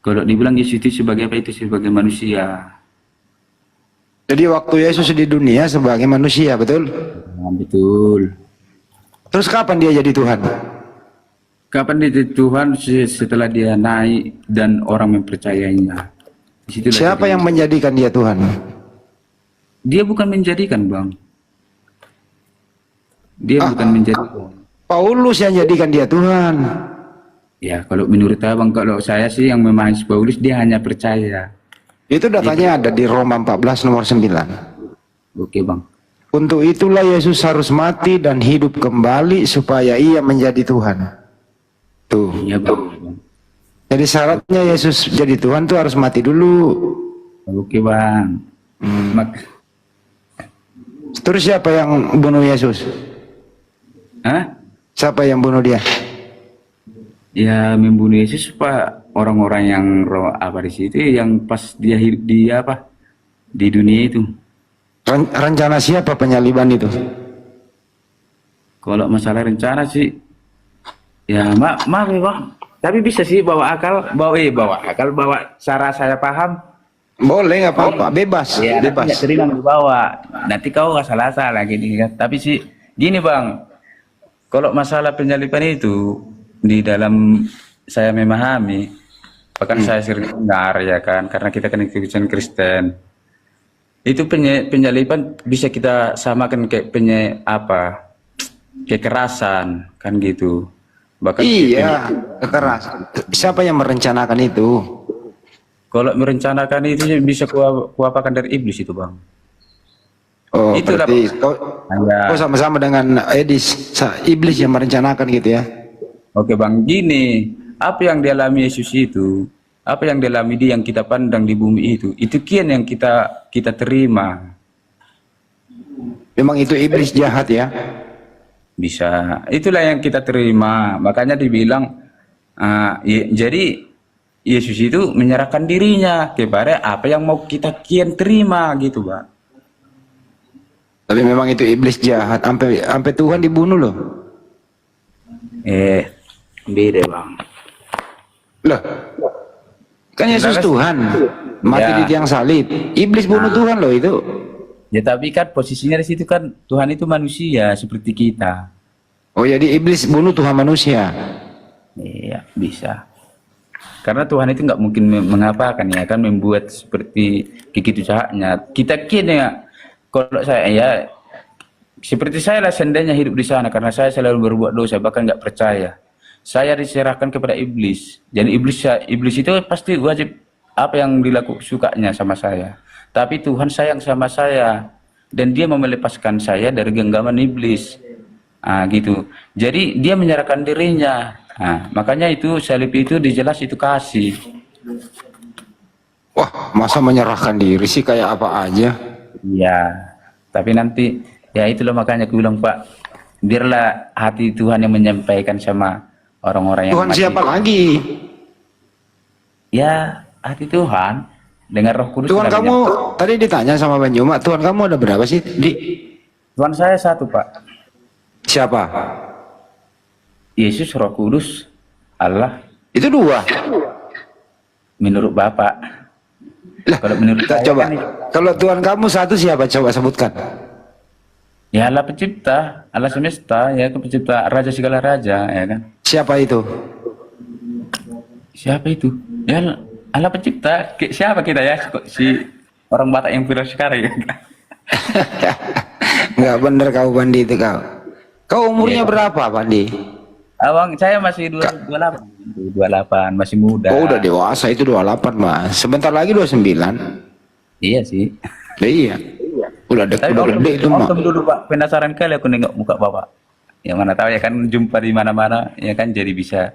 Kalau dibilang Yesus itu sebagai apa, itu sebagai manusia. Jadi waktu Yesus di dunia sebagai manusia, betul? Nah, betul. Terus kapan dia jadi Tuhan? Kapan dia Tuhan? Setelah dia naik dan orang mempercayainya. Disitulah Siapa jadi- yang menjadikan dia Tuhan? Dia bukan menjadikan bang. Dia bukan menjadikan. Paulus yang jadikan dia Tuhan. Ya kalau menurut abang, kalau saya sih yang memahami Paulus, dia hanya percaya. Itu datanya ada di Roma 14 nomor 9. Oke bang. Untuk itulah Yesus harus mati dan hidup kembali supaya ia menjadi Tuhan. Tuh. Iya bang. Jadi syaratnya Yesus jadi Tuhan tuh harus mati dulu. Oke bang. Terus siapa yang bunuh Yesus? Hah? Siapa yang bunuh dia? Ya membunuh Yesus pak, orang-orang yang apa di situ yang pas dia hidup di apa di dunia itu. Rencana siapa penyaliban itu? Kalau masalah rencana sih, ya maaf ya bang. Tapi bisa sih bawa akal, bawa cara saya paham. Boleh, nggak apa-apa, bebas, Ya, bebas. nanti terima dibawa. Nanti kau nggak salah-salah gini kan. Tapi sih gini bang, kalau masalah penyaliban itu di dalam saya memahami, bahkan saya sering dengar ya kan, karena kita kan Kristen Kristen. Itu penyaliban bisa kita samakan kayak kekerasan kan gitu. Bahkan Iya, kekerasan. Siapa yang merencanakan itu? kalau merencanakan itu bisa kuapakan dari iblis itu bang. Oh, Itulah, berarti Ya. kau sama-sama dengan iblis yang merencanakan gitu ya? Oke bang, gini, apa yang dialami Yesus itu, apa yang dialami dia yang kita pandang di bumi itu kian yang kita terima. Memang itu iblis jahat ya? Bisa, itulah yang kita terima. Makanya dibilang, jadi Yesus itu menyerahkan dirinya kepada apa yang mau kita kian terima gitu bang. Tapi memang itu iblis jahat, sampai Tuhan dibunuh loh. Beda bang. Loh, kan Yesus Tuhan, mati Ya. di tiang salib. Iblis bunuh Tuhan loh itu. Ya tapi kan posisinya di situ kan Tuhan itu manusia seperti kita. Oh jadi iblis bunuh Tuhan manusia. Iya bisa. Karena Tuhan itu nggak mungkin mengapakan ya kan, membuat seperti gitu cahanya. Kita kini ya, kalau saya ya seperti saya lah seandainya hidup di sana, karena saya selalu berbuat dosa bahkan nggak percaya. Saya diserahkan kepada iblis. Jadi iblis itu pasti wajib apa yang dilakukan sukanya sama saya. Tapi Tuhan sayang sama saya dan dia mau melepaskan saya dari genggaman iblis. Gitu. Jadi dia menyerahkan dirinya. Makanya itu salib itu dijelas itu kasih. Wah, masa menyerahkan diri sih kayak apa aja? Iya. Tapi nanti ya itulah makanya aku bilang Pak, biarlah hati Tuhan yang menyampaikan sama orang-orang yang Tuhan mati. siapa lagi? Ya hati Tuhan dengan Roh Kudus. Tuhan sudah kamu tadi ditanya sama Bang Juma, Tuhan kamu ada berapa sih? Tuhan saya satu Pak. Siapa? Yesus, Roh Kudus, Allah. Itu dua. Menurut Bapak. Lah, Kalau menurut saya coba. kan, Kalau Tuhan kamu satu siapa? Coba sebutkan. ya Allah pencipta, Allah semesta, ya kan pencipta raja segala raja, ya kan. Siapa itu? Siapa itu? Ya Allah pencipta. Siapa kita ya? Si orang Batak yang viral sekarang ya. Nggak bener kau Bandi itu kau. Kau umurnya Iya. berapa Bandi? Abang saya masih 28, masih muda. Oh udah dewasa itu 28 mas. Sebentar lagi 29. Iya sih. Lah, iya. Udah Tapi udah gede itu mah. dulu Pak, penasaran kali aku nengok muka Bapak. Yang mana tahu ya kan jumpa di mana-mana ya kan jadi bisa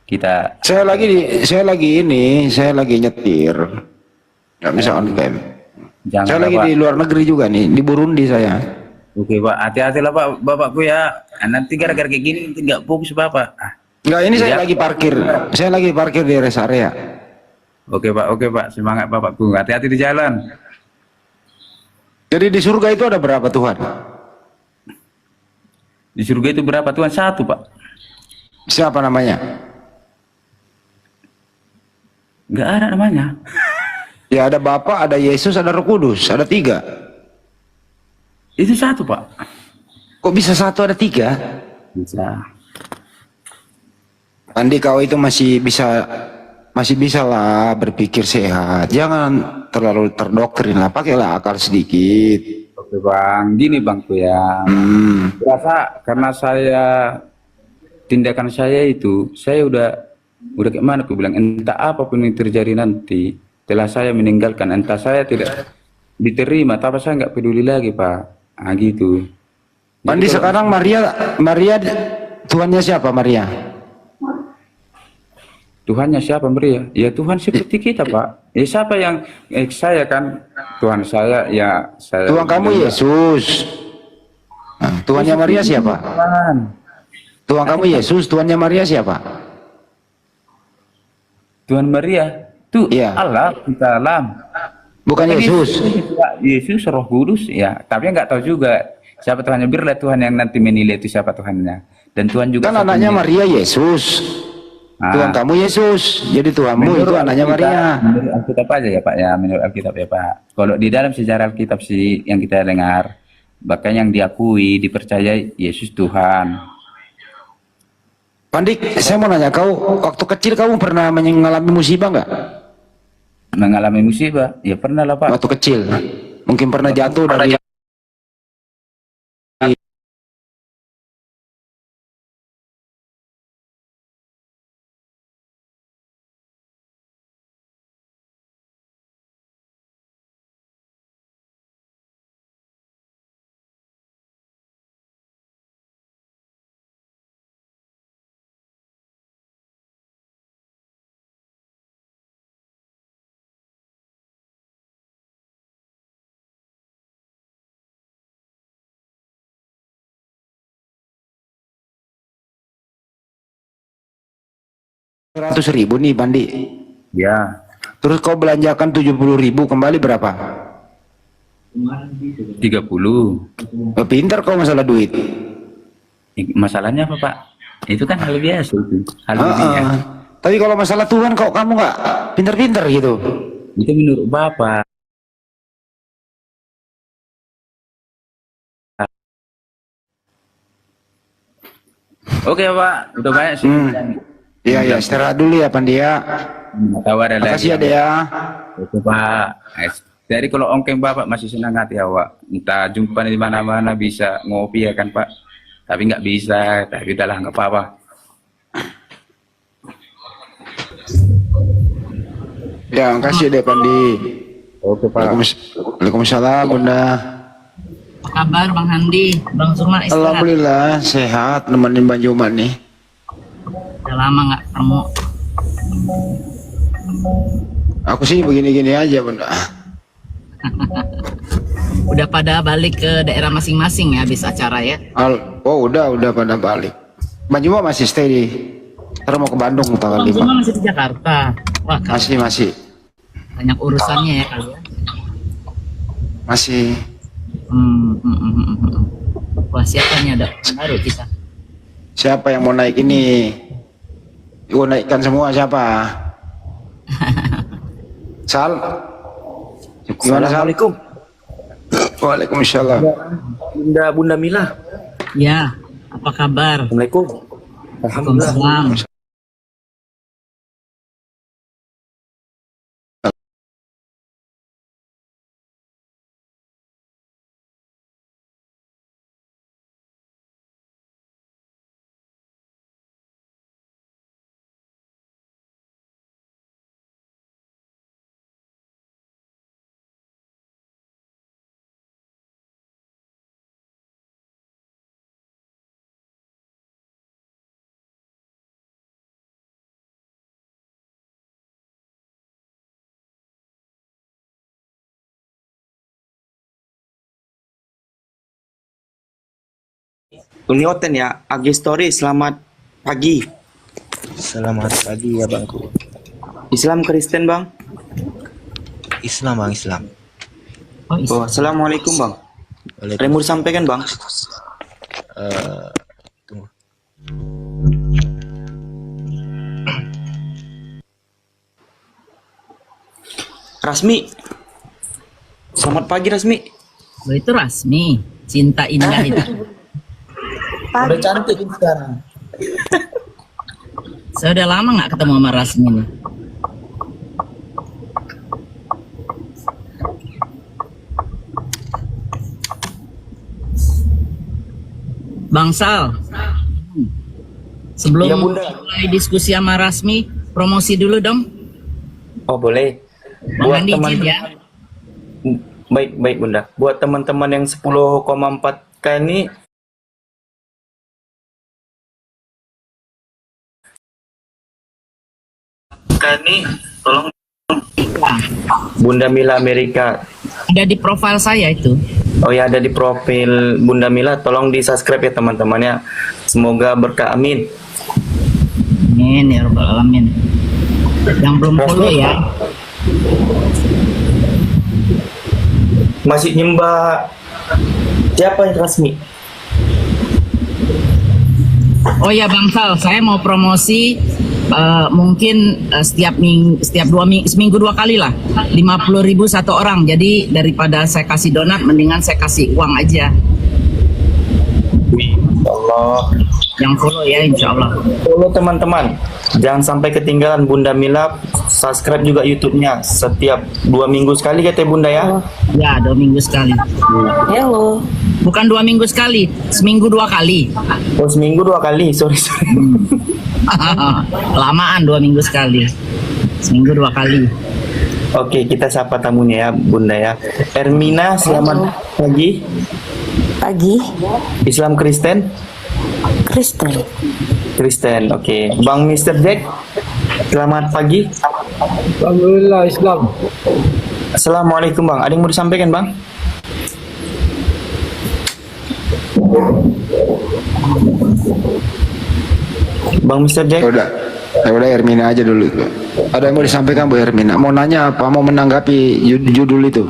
kita. Saya lagi nyetir. Nggak bisa on cam. Jangan Saya lagi Pak. di luar negeri juga nih, di Burundi saya. Oke Pak, hati-hati lah Pak, Bapakku ya. Nanti gara-gara kayak gini nanti nggak fokus Bapak. Enggak, ini saya Iya. lagi parkir. Saya lagi parkir di rest area. Oke Pak, semangat Bapakku. Hati-hati di jalan. Jadi di surga itu ada berapa Tuhan? Di surga itu berapa Tuhan? Satu Pak. Siapa namanya? Nggak ada namanya. Ya ada Bapa, ada Yesus, ada Roh Kudus, ada 3. Itu satu Pak. Kok bisa satu ada 3? Bisa. Andi kau itu masih bisa lah berpikir sehat. Jangan terlalu terdoktrin lah, pakailah akal sedikit. Oke Bang, gini Bangku ya. Rasa karena tindakan saya itu, saya udah kayak mana aku bilang, entah apapun yang terjadi nanti, setelah saya meninggalkan, entah saya tidak diterima, tapi saya nggak peduli lagi Pak. Ah gitu. Andi Jadi sekarang Maria Tuhannya siapa Maria? Tuhannya siapa Maria? Ya Tuhan seperti kita Pak. Ya siapa yang saya kan Tuhan saya ya saya. Tuhan kamu Yesus. Nah, Tuhannya Maria siapa? Tuhan. Tuhan kamu Yesus, Tuhannya Maria siapa? Tuhan Maria itu Iya. Allah kita alam. Bukan Tapi Yesus. Yesus Roh Kudus ya. Tapi nggak tahu juga siapa Tuhannya. Biarlah Tuhan yang nanti menilai itu siapa Tuhannya. Dan Tuhan juga Kan anaknya Maria Yesus. Tuhan kamu Yesus. Jadi Tuhanmu itu anaknya Maria. Menurut Alkitab aja ya Pak ya, menurut Alkitab ya Pak. Kalau di dalam sejarah Alkitab sih yang kita dengar, bahkan yang diakui, dipercaya Yesus Tuhan. Pandik, saya mau nanya kau, waktu kecil kamu pernah mengalami musibah nggak? Mengalami musibah? Ya pernah lah Pak. Waktu kecil, mungkin pernah jatuh dari Rp100.000 nih, Pandi. Ya, Terus kau belanjakan 70.000, kembali berapa? 30. Pintar kau masalah duit. Masalahnya apa Pak? Itu kan hal biasa itu. Hal Ah, dunia. ah. Tapi kalau masalah Tuhan kok kamu nggak pintar-pintar gitu? Itu menurut Bapak. Oke Pak, udah banyak sih. Iya ya, istirahat dulu ya Pandi ya. Tahu ada lagi. Makasih ya Dea. Oke Pak. Jadi kalau ongkeng Bapak masih senang hati awak. Entah jumpa di mana-mana bisa ngopi ya kan Pak. Tapi nggak bisa. Tapi udahlah nggak apa-apa. Ya, makasih deh Pandi. Oke Pak. Waalaikumsalam Bunda. Apa kabar Bang Handi? Bang Suma istirahat. Alhamdulillah sehat, nemenin Bang Juman nih. Udah lama nggak ketemu. Aku sih begini-gini aja Bunda. Udah pada balik ke daerah masing-masing ya habis acara ya? Oh udah pada balik. Bang Juman masih stay di. Ntar mau ke Bandung tanggal Bang 5. Suma masih di Jakarta. Wah, Masih. banyak urusannya ya kali ya. Masih. Wah, siapanya dok? Baru kita. Siapa yang mau naik ini? Gua naikkan semua siapa? Sal. Gimana Sal? Assalamualaikum. Waalaikumsalam. Bunda Mila. Ya, apa kabar? Assalamualaikum. Alhamdulillah. Waalaikumsalam. Unioten ya, Agi Story, selamat pagi. Selamat pagi ya bangku. Islam Kristen bang. Islam bang, Islam. Oh, Oh, assalamualaikum bang. Ada yang mau disampaikan bang? Tunggu. Rasmi. Selamat pagi Rasmi. oh, itu Rasmi. Cinta indah itu. Udah cantik sekarang. Saya udah lama nggak ketemu sama Rasmi nih. Bang Sal, sebelum Iya, Bunda. mulai diskusi sama Rasmi, promosi dulu dong. Oh boleh. Bang Andi izin ya. Baik bunda. Buat teman-teman yang 10,4K ini tolong Bunda Mila Amerika. Ada di profil saya itu. Oh ya, ada di profil Bunda Mila, tolong di subscribe ya teman-teman ya. Semoga berkah, amin. Amin ya rabbal alamin. Yang belum follow ya. Masih nyembah siapa yang resmi? Oh ya Bang Sal, saya mau promosi mungkin seminggu 2 kali lah, 50.000 satu orang. Jadi daripada saya kasih donat, mendingan saya kasih uang aja. Wih, Allah. Yang follow ya, insya Allah. Follow teman-teman, jangan sampai ketinggalan Bunda Mila. Subscribe juga YouTube-nya setiap 2 minggu sekali kata Bunda ya. Ya 2 minggu sekali. Halo. Bukan 2 minggu sekali, seminggu 2 kali. Oh seminggu 2 kali, sorry. Lamaan 2 minggu sekali. Seminggu 2 kali. Oke, kita sapa tamunya ya Bunda ya. Ermina, selamat pagi. Pagi. Islam Kristen? Kristen. Kristen, oke. Bang Mr. Jack, selamat pagi. Alhamdulillah Islam. Assalamualaikum Bang, ada yang mau disampaikan Bang? Bang Mr. Jack? Udah Hermina aja dulu. Ada yang mau disampaikan Bu Hermina? Mau nanya apa? Mau menanggapi judul itu?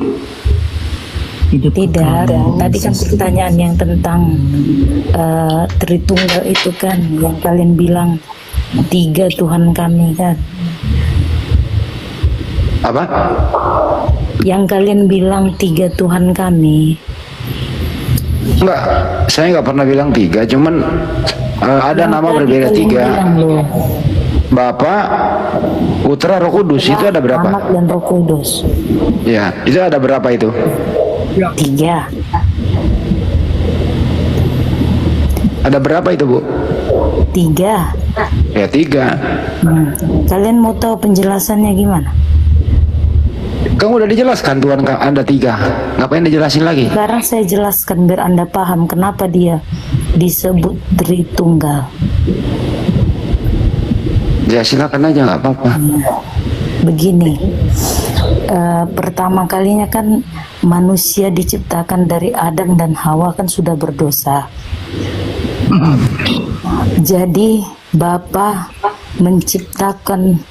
Tidak. Tadi kan pertanyaan yang tentang Tritunggal itu kan, yang kalian bilang 3 Tuhan kami kan. Apa? Yang kalian bilang 3 Tuhan kami. Enggak, saya nggak pernah bilang 3, cuman ada nama Tadi berbeda kalian 3. bilang loh, Bapak, Putra, Roh Kudus itu ada berapa? Anak dan Roh Kudus. Ya, itu ada berapa itu? 3. Ada berapa itu Bu? 3. Ya 3. Kalian mau tahu penjelasannya gimana? Kamu udah dijelaskan Tuhan Anda 3. Ngapain dijelasin lagi? Sekarang saya jelaskan biar Anda paham kenapa dia disebut Tritunggal. Ya silakan aja, nggak apa-apa. Begini, pertama kalinya kan manusia diciptakan dari Adam dan Hawa kan sudah berdosa. Jadi Bapa menciptakan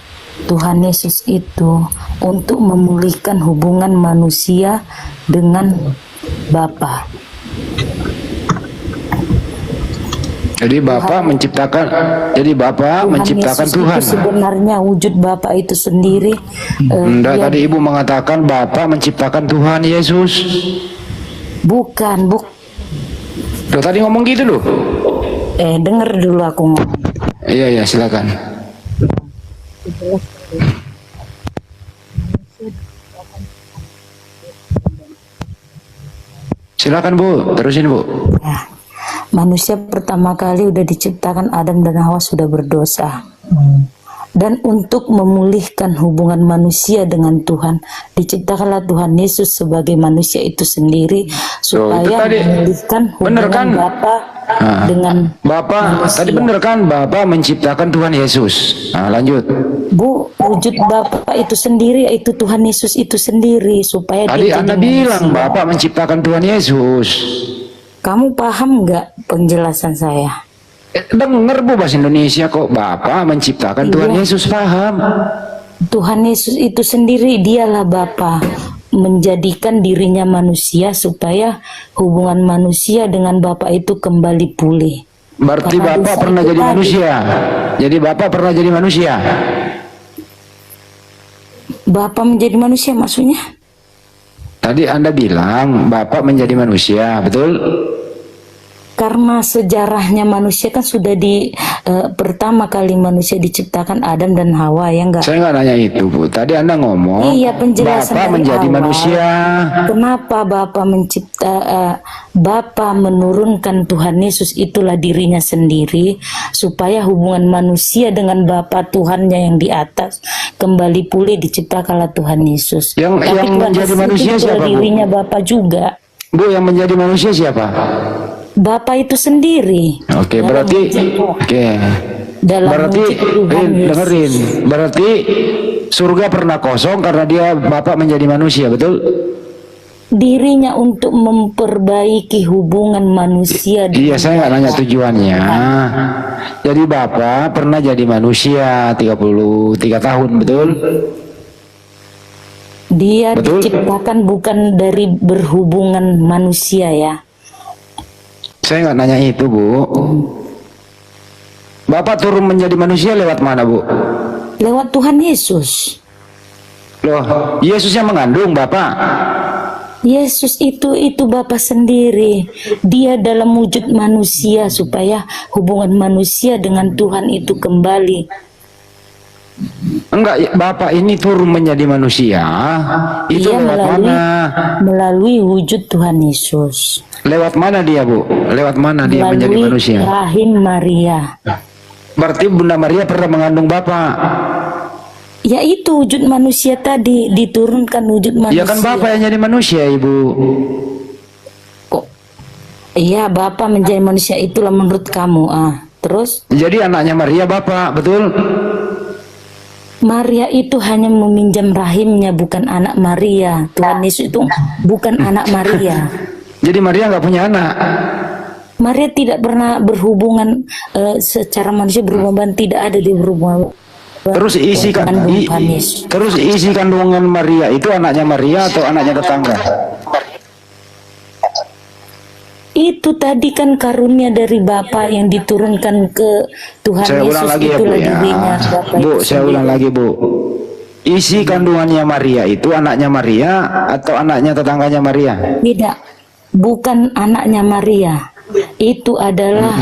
Tuhan Yesus itu untuk memulihkan hubungan manusia dengan Bapa. Jadi Bapa menciptakan, jadi Bapa menciptakan Yesus Tuhan. itu sebenarnya wujud Bapa itu sendiri. Enggak, Dia- tadi Ibu mengatakan Bapa menciptakan Tuhan Yesus. bukan. Loh, tadi ngomong gitu loh. Dengar dulu aku ngomong. Iya, silakan. Silakan Bu, terusin Bu. Ya, manusia pertama kali udah diciptakan Adam dan Hawa sudah berdosa. Dan untuk memulihkan hubungan manusia dengan Tuhan, diciptakanlah Tuhan Yesus sebagai manusia itu sendiri supaya tadi memulihkan bener hubungan kan? Bapa dengan Bapak, manusia. tadi bener kan Bapak menciptakan Tuhan Yesus. Nah, lanjut. Bu, wujud Bapa itu sendiri yaitu Tuhan Yesus itu sendiri supaya Tadi dia Anda jadi bilang manusia. Bapak menciptakan Tuhan Yesus. Kamu paham nggak penjelasan saya? Dengar Bu bahasa Indonesia kok. Bapak menciptakan Tuhan Iya. Yesus, paham. Tuhan Yesus itu sendiri dialah Bapa, menjadikan dirinya manusia supaya hubungan manusia dengan Bapa itu kembali pulih. Berarti Karena Bapak dosa pernah itu jadi tadi. manusia. Jadi Bapak pernah jadi manusia. Bapa menjadi manusia maksudnya? Tadi Anda bilang Bapak menjadi manusia, betul? Karena sejarahnya manusia kan sudah pertama kali manusia diciptakan Adam dan Hawa, ya enggak? Saya nggak nanya itu Bu. Tadi Anda ngomong Iya, penjelasan Bapak dari menjadi awal. manusia. Kenapa Bapa menurunkan Tuhan Yesus itulah dirinya sendiri supaya hubungan manusia dengan Bapa Tuhannya yang di atas kembali pulih, diciptakanlah Tuhan Yesus. Yang menjadi Yesus manusia itu itulah siapa, Bu? dirinya Bapa juga. Bu, yang menjadi manusia siapa? Bapa itu sendiri. Oke, Dalam berarti dalam berarti wujud Tuhan Yesus. dengerin. Berarti surga pernah kosong karena dia Bapak menjadi manusia, betul? Dirinya untuk memperbaiki hubungan manusia Iya, saya nggak nanya tujuannya. Jadi Bapak pernah jadi manusia 33 tahun, betul? Dia Betul. diciptakan bukan dari berhubungan manusia, ya. Saya nggak nanya itu, Bu. Bapak turun menjadi manusia lewat mana, Bu? Lewat Tuhan Yesus. Loh, Yesus yang mengandung Bapak. Yesus itu Bapa sendiri. Dia dalam wujud manusia supaya hubungan manusia dengan Tuhan itu kembali. Enggak, Bapak ini turun menjadi manusia. Itu Dia lewat mana? melalui wujud Tuhan Yesus. Lewat mana dia, Bu? Lewat mana dia menjadi Melalui manusia? rahim Maria. Berarti Bunda Maria pernah mengandung Bapak. Yaitu wujud manusia tadi, diturunkan wujud manusia. Ya kan Bapak yang jadi manusia, Ibu. Kok? Iya, Bapa menjadi manusia itulah menurut kamu. Terus Jadi anaknya Maria Bapak, betul? Maria itu hanya meminjam rahimnya, bukan anak Maria. Tuhan Yesus itu bukan anak Maria. Jadi Maria nggak punya anak. Maria tidak pernah berhubungan secara manusia, berhubungan tidak ada di berhubungan. Terus isi Tuhan Yesus. terus isi kandungan Maria itu anaknya Maria atau anaknya tetangga? Itu tadi kan karunia dari Bapa yang diturunkan ke Tuhan Saya Yesus. ulang lagi ya, Bu, Itulah ya. dirinya Bapa Bu, itu saya sendiri. ulang lagi, Bu. Isi kandungannya Maria itu anaknya Maria atau anaknya tetangganya Maria? Tidak, bukan anaknya Maria. Itu adalah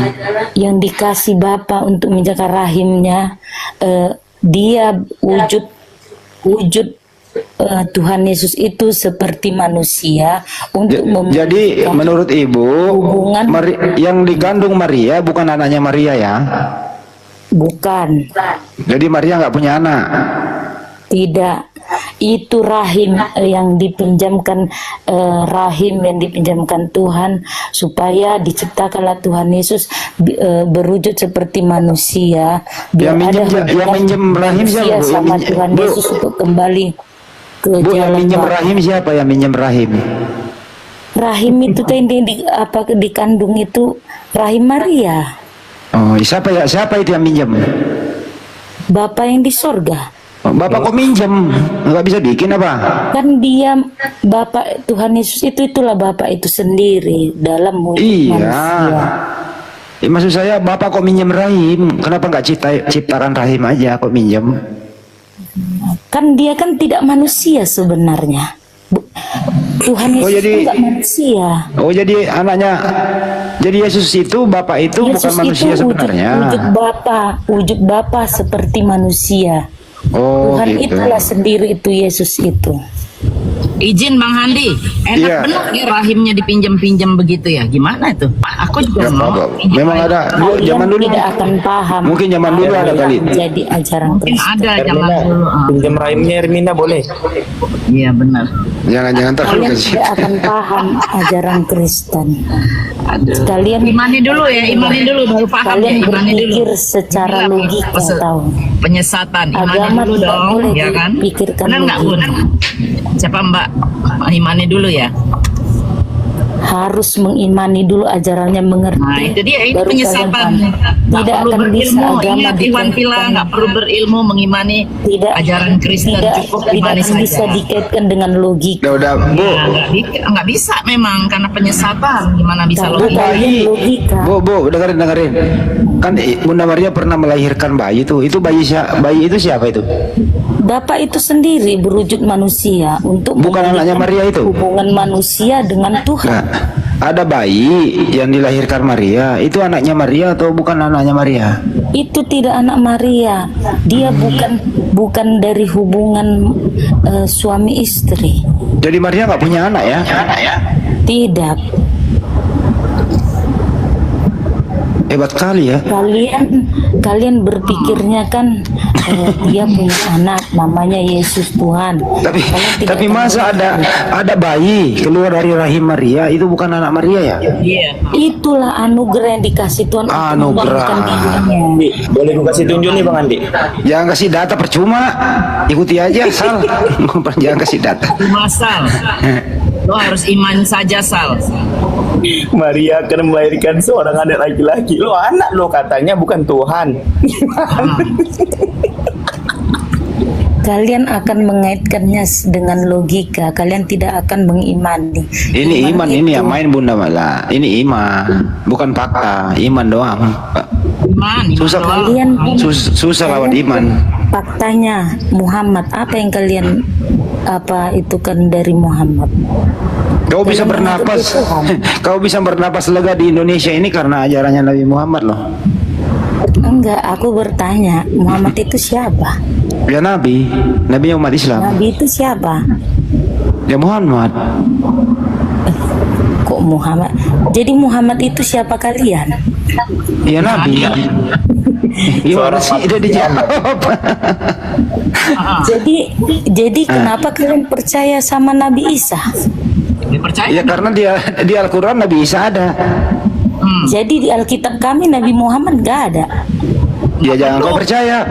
yang dikasih Bapa untuk menjaga rahimnya. Dia wujud Tuhan Yesus itu seperti manusia untuk Jadi menurut Ibu, hubungan. yang dikandung Maria bukan anaknya Maria ya? Bukan, Jadi Maria nggak punya anak. tidak. Itu rahim yang dipinjamkan Tuhan supaya diciptakanlah Tuhan Yesus berwujud seperti manusia. Biar Yang ada minjem- yang minjem rahim siapa, manusia Bu? Yang sama minjem- Tuhan Bu. Yesus untuk kembali ke Bu, yang jalan minjem Bapa. rahim siapa yang minjem rahim? Rahim itu tadi dikandung itu rahim Maria, Oh, siapa itu yang minjem? Bapa yang di sorga. Oh, Bapak kok minjem? Nggak bisa bikin apa? Kan dia Bapak Tuhan Yesus itulah Bapak itu sendiri dalam wujud Iya. manusia. Maksud saya Bapak kok minjem rahim? Kenapa nggak ciptakan rahim aja kok minjem? Kan dia kan tidak manusia sebenarnya. Tuhan Yesus jadi- itu enggak manusia. Oh jadi anaknya, jadi Yesus itu Bapak itu bukan Yesus manusia itu sebenarnya. wujud Bapa seperti manusia. Oh Tuhan gitu. itulah sendiri itu Yesus itu. Izin Bang Handi, enak Iya. benar ya rahimnya dipinjam-pinjam begitu ya? Gimana itu? Aku juga Ya, mau. Pak, pinjam memang rahim. ada dulu, Kalian zaman dulu. tidak akan paham. Mungkin zaman dulu ada kali. Jadi ajaran Mungkin Kristen. ada zaman Hermina, dulu. pinjam rahimnya Hermina boleh. Iya benar. Jangan terlalu Kalian kecil. tidak akan paham ajaran Kristen. Aduh. Kalian Imani dulu ya, imani dulu baru paham ya, kalian imani dulu. berpikir secara Inilah logika pese- tahu. Penyesatan, imani Agama dulu tidak dong, boleh ya kan? dipikirkan Benar nggak Bun? logika. Siapa Mbak? Imani dulu ya. Harus mengimani dulu ajarannya, mengerti. Nah itu dia, ini baru kalian penyesatan. paham. Nggak Tidak perlu akan bisa berilmu. agama Ingat Iwan Pila, dikaitkan. nggak perlu berilmu mengimani Tidak- ajaran Kristen, cukup imani tidak bisa saja. dikaitkan dengan logika. Udah Bu. Ya, nggak bisa memang karena penyesatan. Gimana bisa Tapi logika? kalian logika. Bu, dengerin. Kan Bunda Maria pernah melahirkan bayi itu. Itu bayi itu siapa itu? Bapak itu sendiri berwujud manusia untuk Bukan anaknya Maria itu? hubungan manusia dengan Tuhan. Nah, ada bayi yang dilahirkan Maria. Itu anaknya Maria atau bukan anaknya Maria? Itu tidak anak Maria. Dia bukan dari hubungan suami istri. Jadi Maria nggak punya anak ya? Tidak. Hebat kali ya. Kalian berpikirnya kan dia punya anak namanya Yesus Tuhan. Kalian tidak Tapi akan masa ada bayi keluar dari rahim Maria itu bukan anak Maria ya? Iya. Itulah anugerah yang dikasih Tuhan untuk Anugerah. membangunkan dirinya. Andi, boleh gue kasih tunjuk nih Bang Andi. Jangan kasih data percuma, ikuti aja Sal. Jangan kasih data. Cuma Sal. Lo harus iman saja Sal. Maria akan melahirkan seorang anak laki-laki. Lo anak lo katanya, bukan Tuhan. Kalian akan mengaitkannya dengan logika. Kalian tidak akan mengimani. Ini iman ini yang main Bunda Mala. Ini iman, bukan fakta. Iman doang. Iman Susah doang. Kalian susah lawan iman. faktanya Muhammad, apa yang kalian itu kan dari Muhammad? Kau bisa Kalian bernapas, mengikuti Tuhan. kau bisa bernapas lega di Indonesia ini karena ajarannya Nabi Muhammad loh. Enggak, aku bertanya, Muhammad itu siapa? Ya Nabi umat Islam. Nabi itu siapa? Ya Muhammad. Kok Muhammad? Jadi Muhammad itu siapa kalian? Ya Nabi. Gimana sih? Udah dijawab. Jadi kenapa kalian percaya sama Nabi Isa? Dipercaya? Ya karena di Al-Quran Nabi Isa ada. Jadi di Alkitab kami Nabi Muhammad gak ada. Ya jangan kau percaya.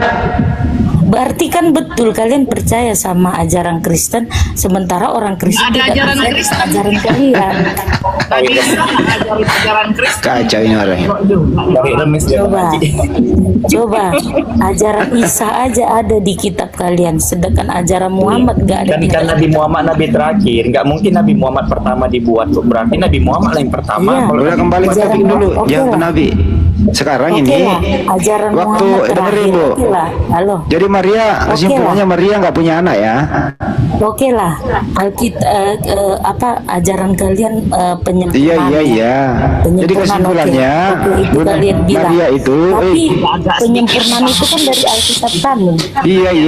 Berarti kan betul kalian percaya sama ajaran Kristen, sementara orang Kristen Ada tidak ajaran percaya Kristen. ajaran kalian. Nabi Isa ngajarin ajaran Kristen. Kacau ini orang. Dari remes dia Bang Coba, Andi. coba ajaran Isa aja ada di kitab kalian, sedangkan ajaran Muhammad gak ada Kan, di kan Nabi Muhammad Nabi terakhir, nggak mungkin Nabi Muhammad pertama dibuat. Berarti Nabi Muhammad lah yang pertama. Iya. Kalau Udah kembali ke topik dulu. Oke Yang ke lah. Nabi. Sekarang Oke ini lah, ajaran waktu Muhammad dengerin terakhir. Bu. Oke lah, halo. Jadi Maria Oke kesimpulannya Maria nggak punya anak ya? Oke lah, ajaran kalian penyempurnaan. Iya. Jadi Penyempurnaan, kesimpulannya oke, itu Bunda kalian bilang. Maria itu Tapi penyempurnaan itu kan dari Alkitab kami.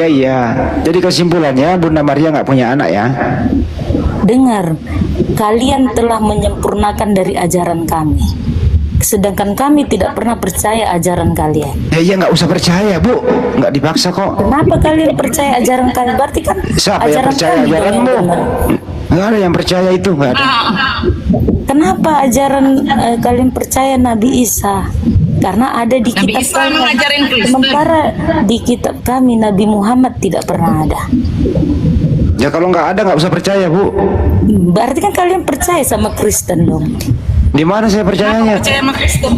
iya. Jadi kesimpulannya Bunda Maria nggak punya anak ya? Dengar, kalian telah menyempurnakan dari ajaran kami. Sedangkan kami tidak pernah percaya ajaran kalian. Ya nggak usah percaya Bu, nggak dipaksa kok. Kenapa kalian percaya ajaran kalian? Berarti kan Siapa yang ajaran percaya kami dong yang ajaranmu? benar. Nggak ada yang percaya itu, nggak ada. Kenapa ajaran kalian percaya Nabi Isa? Karena ada di Nabi kitab Isa kalian. mengajarin Kristen. Sementara di kitab kami Nabi Muhammad tidak pernah ada. Ya kalau nggak ada nggak usah percaya Bu. Berarti kan kalian percaya sama Kristen dong. Di mana saya percayanya? Percaya sama Kristen.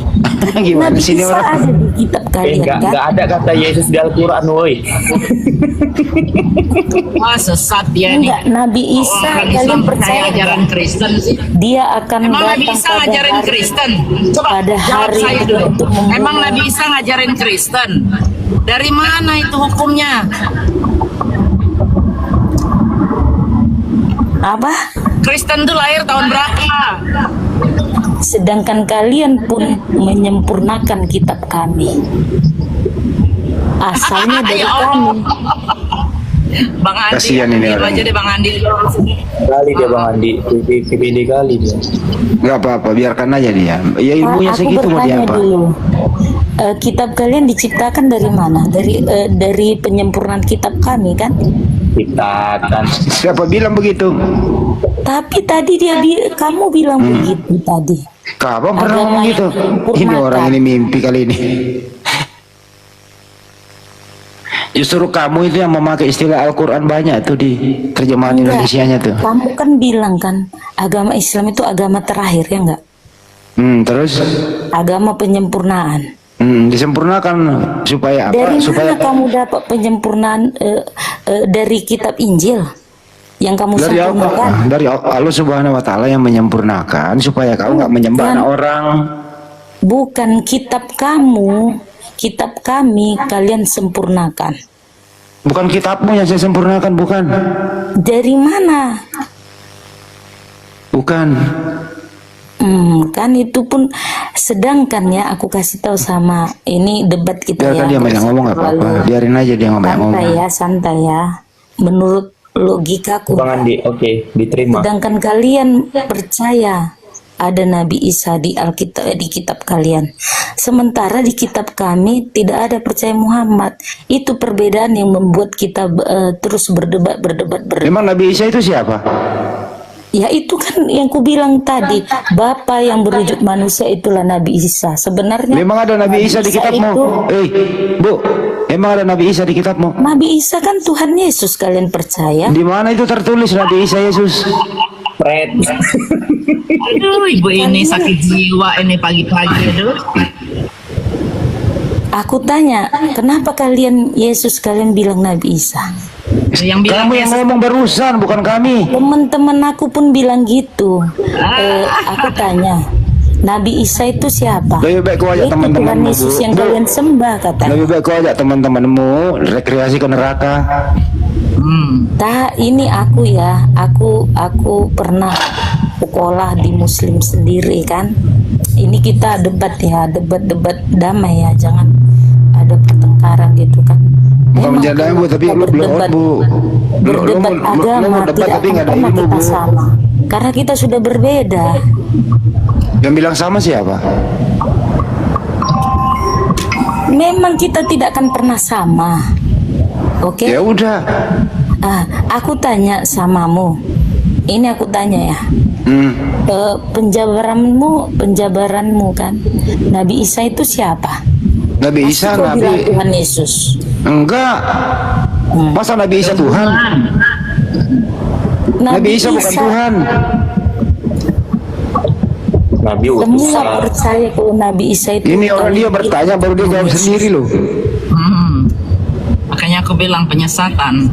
Gimana Nabi sini Isa orang? ada di kitab kalian kan? Enggak ada kata Yesus di Al-Quran, woi. Wah, sesat dia nih. Enggak, Nabi Isa Orang kalian Islam percaya ajaran nggak? Kristen sih. Dia akan Emang Nabi datang Isa pada ngajarin hari, Kristen? Coba pada jawab hari saya itu dulu. untuk membunuh. Emang Nabi Isa ngajarin Kristen? Dari mana itu hukumnya? apa? Kristen tuh lahir tahun berapa? Sedangkan kalian pun menyempurnakan kitab kami. Asalnya dari Ya Allah. kami. Bang Andi, Kasihan ini gitu orang. aja deh Bang Andi. Kali dia Bang Andi, PPD kali dia. Nggak apa-apa, biarkan aja dia. Ya ilmunya Aku segitu mau dia bertanya apa? dulu. Kitab kalian diciptakan dari mana? Dari penyempurnaan kitab kami kan? Kita kan Siapa bilang begitu? Tapi tadi kamu bilang begitu tadi. Kamu pernah Agama ngomong yang gitu? Ini disempurnakan. orang ini mimpi kali ini. Justru kamu itu yang memakai istilah Al-Quran banyak tuh di terjemahan Enggak. Indonesianya tuh. Kamu kan bilang kan agama Islam itu agama terakhir ya enggak? Terus Agama penyempurnaan. disempurnakan supaya apa? Dari Supaya mana kamu dapat penyempurnaan dari kitab Injil yang kamu dari sempurnakan? Allah, dari Allah Subhanahu Wa Taala yang menyempurnakan supaya kamu nggak menyembah Bukan. anak orang. Bukan kitab kamu, kitab kami kalian sempurnakan. Bukan kitabmu yang saya sempurnakan, bukan. Dari mana? Bukan. Kan itu pun sedangkan ya aku kasih tahu sama ini debat kita Biarkan dia banyak ngomong nggak apa-apa. Biarin aja dia banyak ngomong. santai ya. Menurut logikaku, Bang Andi, oke, diterima. sedangkan kalian percaya ada Nabi Isa di Alkitab di kitab kalian. Sementara di kitab kami tidak ada percaya Muhammad. Itu perbedaan yang membuat kita terus berdebat. Memang Nabi Isa itu siapa? Ya itu kan yang ku bilang tadi, Bapa yang berwujud manusia itulah Nabi Isa. Sebenarnya Memang ada Nabi Isa di kitabmu? itu- Bu, emang ada Nabi Isa di kitabmu? Nabi Isa kan Tuhan Yesus, kalian percaya? Di mana itu tertulis Nabi Isa Yesus? Fred. Aduh, ibu ini sakit jiwa ini pagi-pagi, aduh. Aku tanya, kenapa kalian Yesus kalian bilang Nabi Isa? Yang bilang Kamu yang ngomong barusan, bukan kami. Teman-teman aku pun bilang gitu. Aku tanya, Nabi Isa itu siapa? Lebih baik kau ajak Itu Tuhan teman-temanmu, Yesus Bu. yang Bu. kalian sembah katanya. Lebih baik kau ajak teman-temanmu rekreasi ke neraka. Ini aku ya, aku pernah sekolah di Muslim sendiri kan. Ini kita debat ya, debat damai ya, jangan ada pertengkaran gitu kan. Bukan Memang menjadi kalau Bu, tapi kita lu belum berdebat- Bu. berdebat Lu agama mau debat tidak tapi akan nggak ada pernah ilmu, kita Bu. sama, karena kita sudah berbeda. Yang bilang sama siapa? Memang kita tidak akan pernah sama. Oke? Ya udah. Aku tanya samamu. Ini aku tanya ya. Penjabaranmu kan. Nabi Isa itu siapa? Nabi Isa, Kau bilang Nabi Tuhan Yesus. enggak. Masa Nabi Isa Tuhan? Nabi Isa bukan Tuhan. Nabi Semua utusan. percaya kalau Nabi Isa itu. Ini orang dia bertanya baru dia jawab sendiri loh. Makanya aku bilang penyesatan.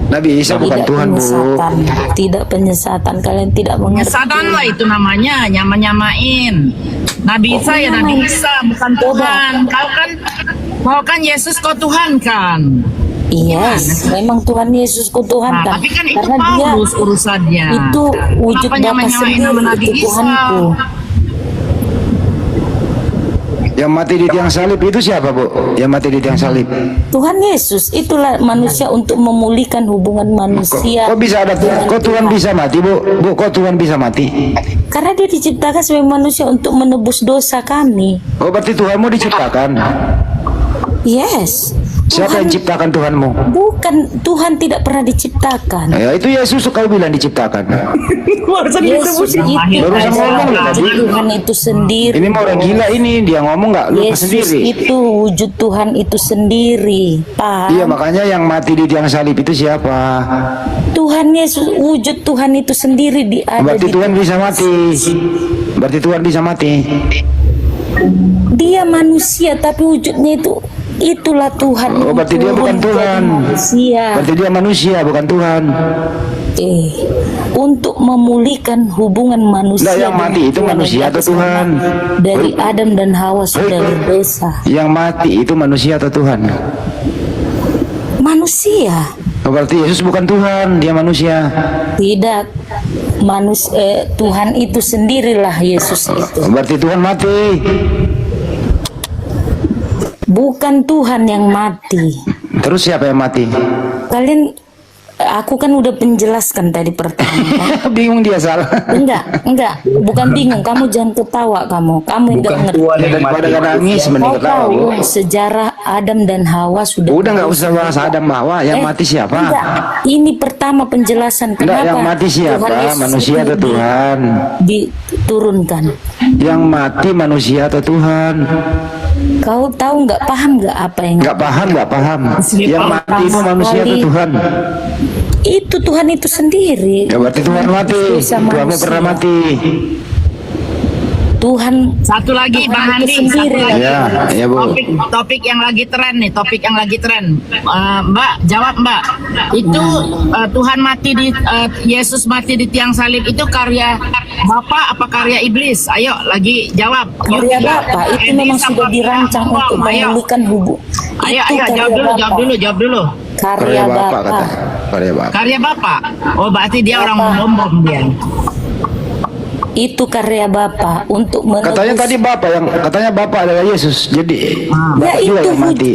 Nabi Isa bukan Tidak Tuhan, Bu. penyesatan, tidak penyesatan. Kalian tidak mengerti. Penyesatan lah itu namanya, nyamain. Nabi Isa ya Nabi Isa, bukan Tuhan. Kau kan Yesus, kau Tuhan kan? Yes, memang Tuhan Yesus ku Tuhan Nah, kan. tapi kan itu Karena dia Paulus urusannya. itu wujud Kenapa Bapa nyamain-nyamain sendiri, nama Nabi itu Isa? Tuhanku. Yang mati di tiang salib itu siapa, Bu? Yang mati di tiang salib. Tuhan Yesus itulah manusia untuk memulihkan hubungan manusia. Kok bisa ada Tuhan? dengan Kok Tuhan bisa mati, Bu? Bu, kok Tuhan bisa mati? Karena dia diciptakan sebagai manusia untuk menebus dosa kami. Oh, berarti Tuhanmu diciptakan. Yes. Siapa yang ciptakan Tuhanmu? Bukan, Tuhan tidak pernah diciptakan. Ya, itu Yesus kau bilang diciptakan. Yesus itu Barusan ngomong loh tadi. Tuhan itu sendiri. Ini mau orang gila ini, dia ngomong nggak lupa Yesus sendiri. itu wujud Tuhan itu sendiri. Paham? Iya, makanya yang mati di tiang salib itu siapa? Tuhan Yesus, wujud Tuhan itu sendiri ada Berarti di Tuhan bisa mati. Berarti Tuhan bisa mati. Dia manusia tapi wujudnya itulah Tuhan. Oh, berarti dia bukan Turun Tuhan. jadi manusia. Berarti dia manusia bukan Tuhan. Untuk memulihkan hubungan manusia. Nah, yang mati dengan itu Tuhan manusia yang atau Tuhan? Dari Adam dan Hawa sudah berdosa. Yang mati itu manusia atau Tuhan? Manusia. Oh, berarti Yesus bukan Tuhan, dia manusia. Tidak. Tuhan itu sendirilah Yesus itu. Oh, berarti Tuhan mati. Bukan Tuhan yang mati. Terus siapa yang mati? Aku kan udah penjelaskan tadi pertama. Bingung dia salah. Enggak, bukan bingung. Kamu jangan ketawa kamu enggak ngerti. Daripada nangis mending Kau ketawa. tahu sejarah Adam dan Hawa sudah. Udah nggak usah bahas Adam Hawa, yang mati siapa? Enggak, ini pertama penjelasan Enggak, kenapa yang mati siapa? Tuhan Yesus Manusia itu atau Tuhan? diturunkan. Yang mati manusia atau Tuhan? Kau tahu nggak paham nggak apa yang Nggak paham. Yang mati itu manusia atau Tuhan? Itu Tuhan itu sendiri. Ya berarti Tuhan mati. Tuhanmu pernah mati. Tuhan Satu lagi Bang Tuhan itu Andi, sendiri. satu lagi. Ya Bu. Topik yang lagi tren nih, topik yang lagi tren. Mbak, jawab Mbak. Itu Tuhan mati Yesus mati di tiang salib itu karya Bapak apa karya iblis? Ayo lagi jawab. Karya Bapak itu memang sudah dirancang untuk memulihkan hubungan. Ayo jawab dulu. Karya Bapak. kata. Karya Bapak. Karya Bapak. Oh, berarti dia orang membom dia. Itu karya Bapak untuk menebus. Katanya tadi Bapak adalah Yesus. Jadi Ya Bapak juga itu yang mati.